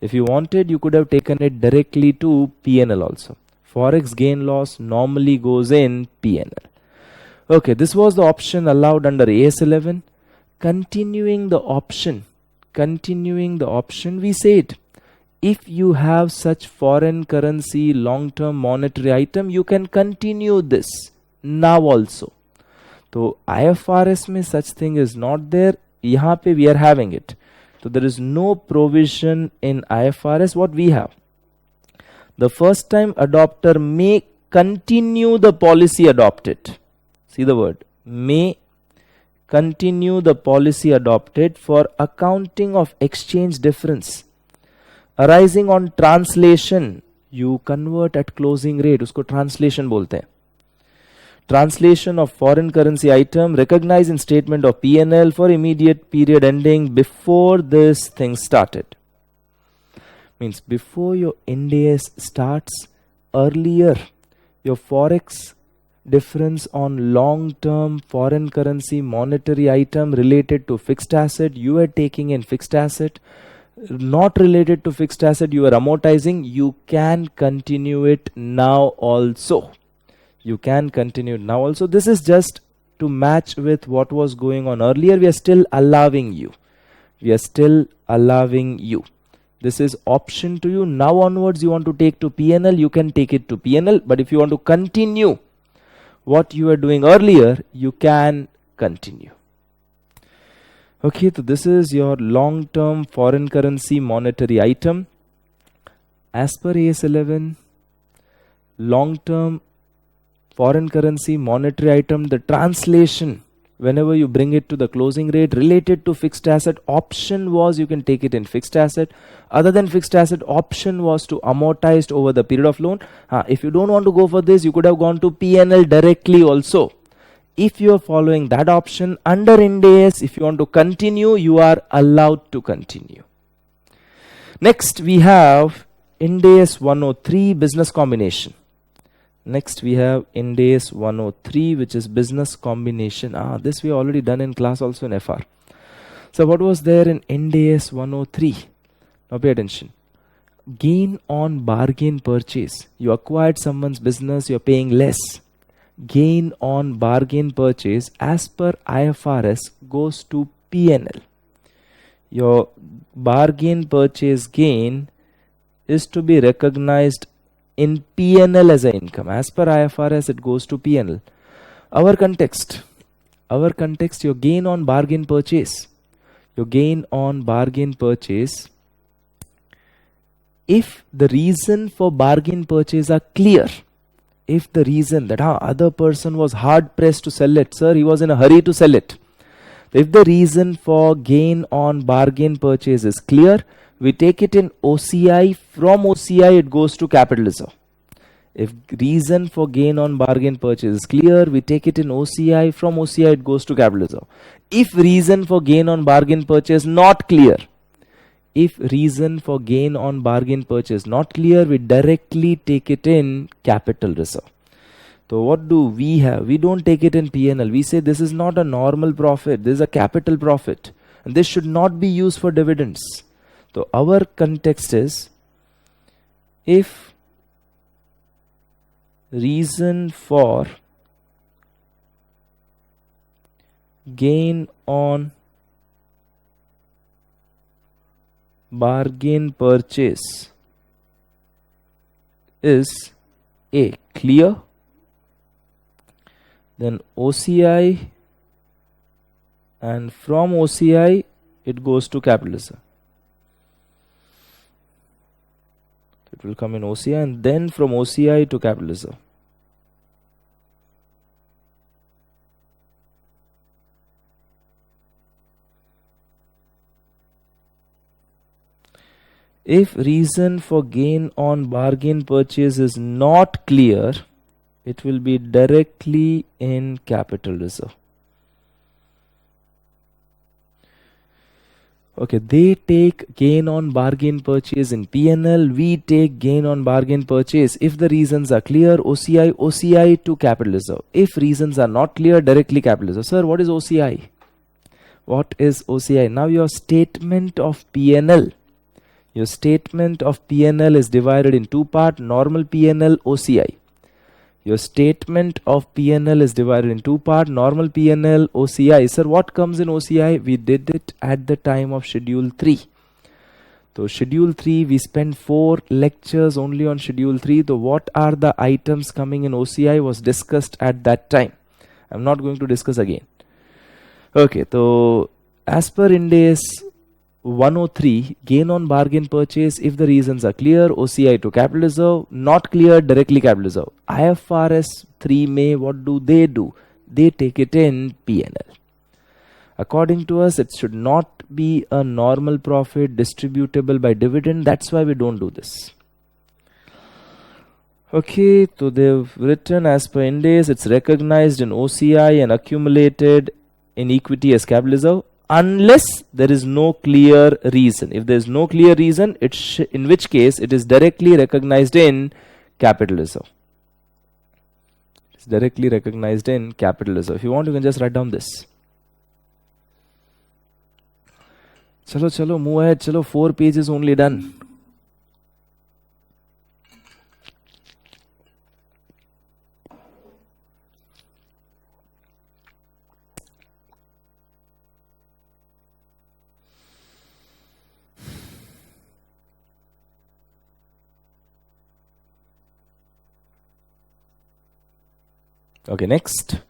If you wanted, you could have taken it directly to P&L also. Forex gain loss normally goes in P&L. Okay, this was the option allowed under AS 11. Continuing the option, we said, if you have such foreign currency long-term monetary item, you can continue this now also. So IFRS में such thing is not there. यहाँ पे we are having it. So there is no provision in IFRS. What we have, the first time adopter may continue the policy adopted. See the word, may continue the policy adopted for accounting of exchange difference arising on translation. You convert at closing rate, उसको translation बोलते हैं. Translation of foreign currency item recognized in statement of P&L for immediate period ending before this thing started. Means before your Ind AS starts, earlier your forex difference on long-term foreign currency monetary item related to fixed asset, you are taking in fixed asset. Not related to fixed asset, you are amortizing. You can continue it now also. You can continue now also. This is just to match with what was going on earlier. We are still allowing you. This is option to you. Now onwards, you want to take to P&L, you can take it to P&L. But if you want to continue what you were doing earlier, you can continue. Okay, so this is your long-term foreign currency monetary item. As per AS 11, long-term foreign currency monetary item, the translation, whenever you bring it to the closing rate related to fixed asset, option was you can take it in fixed asset. Other than fixed asset, option was to amortized over the period of loan. If you don't want to go for this, you could have gone to P&L directly also. If you are following that option under Ind AS, if you want to continue, you are allowed to continue. Next we have Ind AS 103 business combination. Next we have Ind AS 103, which is business combination. This we already done in class also in FR. So what was there in Ind AS 103? Now pay attention. Gain on bargain purchase. You acquired someone's business, you're paying less. Gain on bargain purchase as per IFRS goes to P&L. Your bargain purchase gain is to be recognized in P&L as an income. As per IFRS, it goes to P&L. Our context, your gain on bargain purchase. Your gain on bargain purchase, if the reason for bargain purchase are clear, if the reason that other person was hard pressed to sell it, sir, he was in a hurry to sell it. If the reason for gain on bargain purchase is clear, we take it in OCI. From OCI, it goes to capital reserve. If reason for gain on bargain purchase is clear, we take it in OCI. From OCI, it goes to capital reserve. If reason for gain on bargain purchase not clear, if reason for gain on bargain purchase not clear, we directly take it in capital reserve. So what do we have? We don't take it in P&L. We say this is not a normal profit. This is a capital profit. And this should not be used for dividends. So our context is, if reason for gain on bargain purchase is A, clear, then OCI, and from OCI it goes to capitalism. It will come in OCI and then from OCI to capitalism. If reason for gain on bargain purchase is not clear, it will be directly in capital reserve. Okay, they take gain on bargain purchase in P&L, we take gain on bargain purchase. If the reasons are clear, OCI, OCI to capital reserve. If reasons are not clear, directly capital reserve. Sir, what is OCI? What is OCI? Now your statement of P&L. Your statement of P&L is divided in two parts, normal P&L, OCI. Your statement of P&L is divided in two parts, normal P&L, OCI. Sir, what comes in OCI? We did it at the time of Schedule 3. So Schedule 3, we spent 4 lectures only on Schedule 3. So what are the items coming in OCI was discussed at that time. I'm not going to discuss again. Okay, so as per Ind AS 103, gain on bargain purchase, if the reasons are clear, OCI to capital reserve, not clear, directly capital reserve. IFRS 3 may, what do? They take it in P&L. According to us, it should not be a normal profit distributable by dividend. That's why we don't do this. Okay, so they've written as per Ind AS, it's recognized in OCI and accumulated in equity as capital reserve, unless there is no clear reason. If there is no clear reason, in which case it is directly recognized in capital reserve. It's directly recognized in capital reserve. If you want, you can just write down this. Chalo, move ahead. Chalo, 4 pages only done. Okay, next.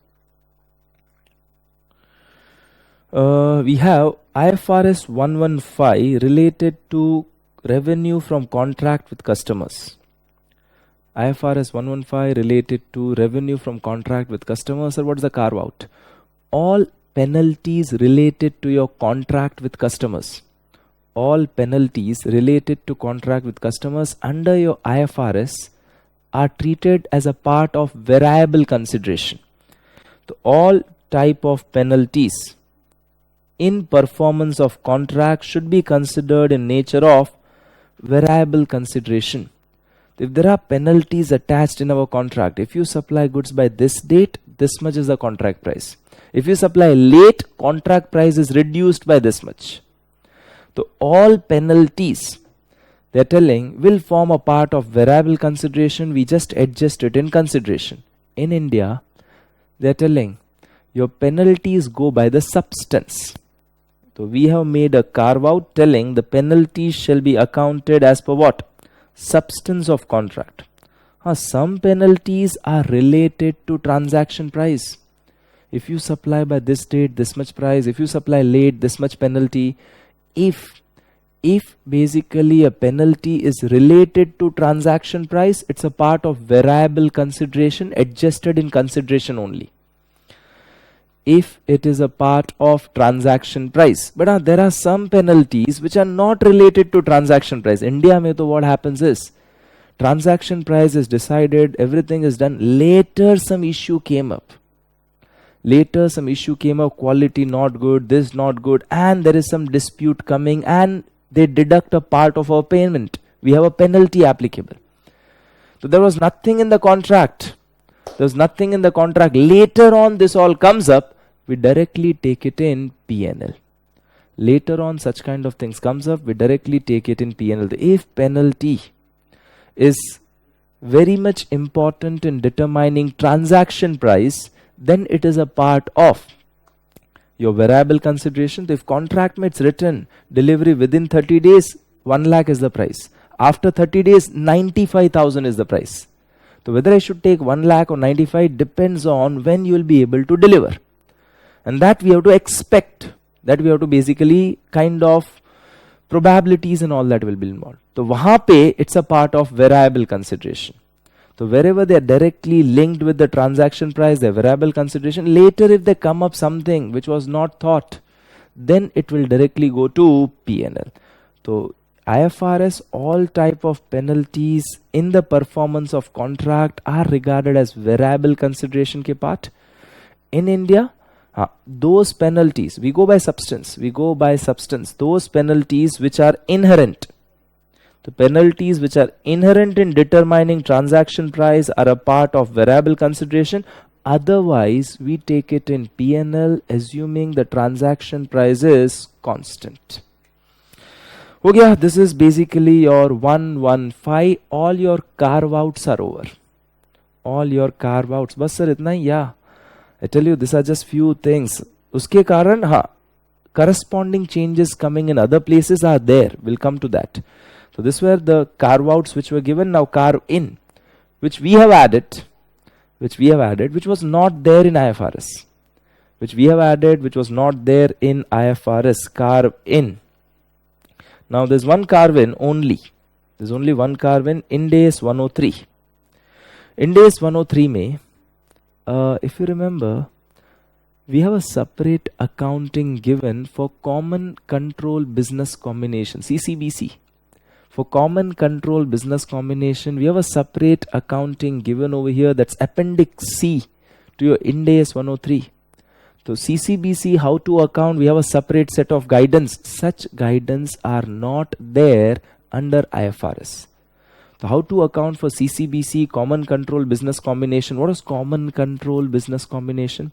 We have IFRS 115 related to revenue from contract with customers. IFRS 115 related to revenue from contract with customers. Sir, what is the carve out? All penalties related to your contract with customers. All penalties related to contract with customers under your IFRS are treated as a part of variable consideration. So all type of penalties in performance of contract should be considered in nature of variable consideration. If there are penalties attached in our contract, if you supply goods by this date, this much is the contract price. If you supply late, contract price is reduced by this much. So all penalties, they're telling, will form a part of variable consideration. We just adjust it in consideration. In India, they're telling your penalties go by the substance. So we have made a carve out telling the penalties shall be accounted as per what? Substance of contract. Some penalties are related to transaction price. If you supply by this date, this much price. If you supply late, this much penalty. If basically a penalty is related to transaction price, it's a part of variable consideration adjusted in consideration only. If it is a part of transaction price. But there are some penalties which are not related to transaction price. India mein to what happens is, transaction price is decided, everything is done. Later some issue came up. Quality not good, this not good, and there is some dispute coming and they deduct a part of our payment. We have a penalty applicable. So there was nothing in the contract. Later on this all comes up, we directly take it in P&L. Later on such kind of things comes up, we directly take it in P&L. If penalty is very much important in determining transaction price, then it is a part of your variable consideration. If contract it's written delivery within 30 days, 1 lakh is the price. After 30 days, 95,000 is the price. So whether I should take 1 lakh or 95 depends on when you will be able to deliver. And that we have to expect, that we have to basically kind of probabilities and all that will be involved. So wahan pe it's a part of variable consideration. So wherever they are directly linked with the transaction price, the variable consideration, later if they come up something which was not thought, then it will directly go to P&L. So IFRS, all type of penalties in the performance of contract are regarded as variable consideration ke part. In India, those penalties, we go by substance, those penalties which are inherent. The penalties which are inherent in determining transaction price are a part of variable consideration. Otherwise, we take it in P&L assuming the transaction price is constant. Okay, this is basically your 115. All your carve outs are over. All your carve outs. Bas sir, itna hi? Yeah. I tell you, these are just few things. Uske karan, corresponding changes coming in other places are there. We'll come to that. So this were the carve outs which were given. Now carve in, which we have added, which was not there in IFRS. Which was not there in IFRS. Carve in. Now there's one carve in only. There's only one carve in Ind AS 103. Ind AS 103 mein, if you remember, we have a separate accounting given for common control business combination, CCBC. For common control business combination, we have a separate accounting given over here, that's Appendix C to your Ind AS 103. So CCBC, how to account, we have a separate set of guidance. Such guidance are not there under IFRS. So how to account for CCBC, common control business combination. What is common control business combination?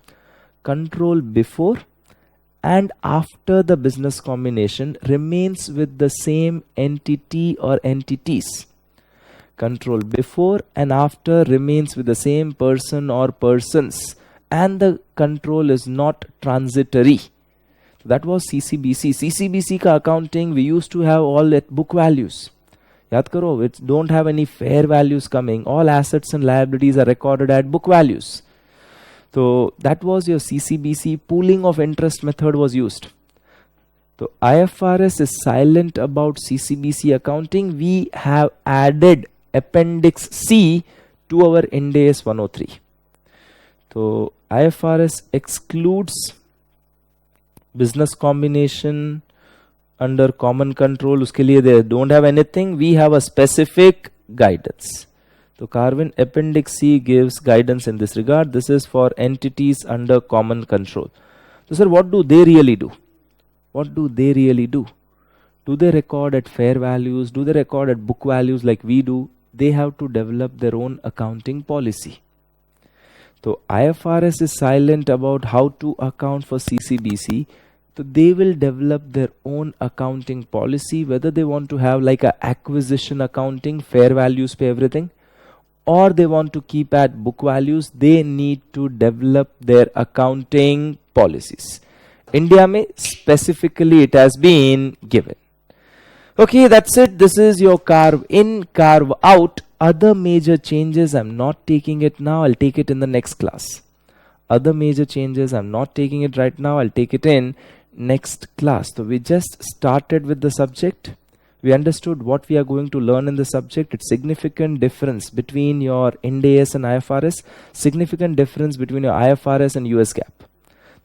Control before and after the business combination remains with the same entity or entities. Control before and after remains with the same person or persons, and the control is not transitory. That was CCBC. CCBC ka accounting we used to have all at book values. Yaad karo, it don't have any fair values coming. All assets and liabilities are recorded at book values. So that was your CCBC. Pooling of interest method was used. So IFRS is silent about CCBC accounting. We have added Appendix C to our Ind AS 103. So IFRS excludes business combination under common control. Uske liye they don't have anything. We have a specific guidance. So Carvin Appendix C gives guidance in this regard. This is for entities under common control. So sir, what do they really do? What do they really do? Do they record at fair values? Do they record at book values like we do? They have to develop their own accounting policy. So IFRS is silent about how to account for CCBC. So they will develop their own accounting policy, whether they want to have like a acquisition accounting, fair values pay everything, or they want to keep at book values. They need to develop their accounting policies. India mein specifically it has been given. Okay, that's it. This is your carve in, carve out. Other major changes, I'm not taking it now. I'll take it in the next class. Other major changes, I'm not taking it right now. I'll take it in next class. So we just started with the subject. We understood what we are going to learn in the subject. It's significant difference between your Ind AS and IFRS. Significant difference between your IFRS and US GAAP.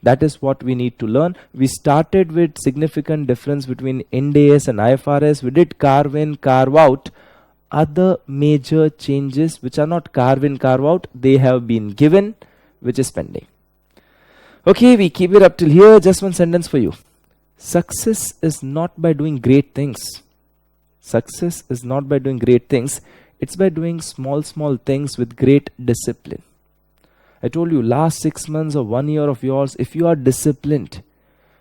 That is what we need to learn. We started with significant difference between Ind AS and IFRS. We did carve in, carve out. Other major changes which are not carve in, carve out, they have been given, which is pending. Okay, we keep it up till here. Just one sentence for you. Success is not by doing great things. Success is not by doing great things. It's by doing small things with great discipline. I told you, last 6 months or 1 year of yours, if you are disciplined,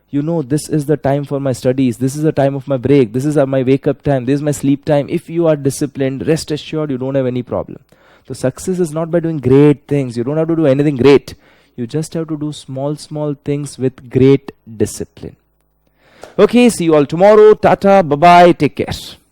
you know this is the time for my studies, this is the time of my break, this is my wake up time, this is my sleep time. If you are disciplined, rest assured you don't have any problem. So success is not by doing great things. You don't have to do anything great. You just have to do small things with great discipline. Okay, see you all tomorrow. Tata, bye bye, take care.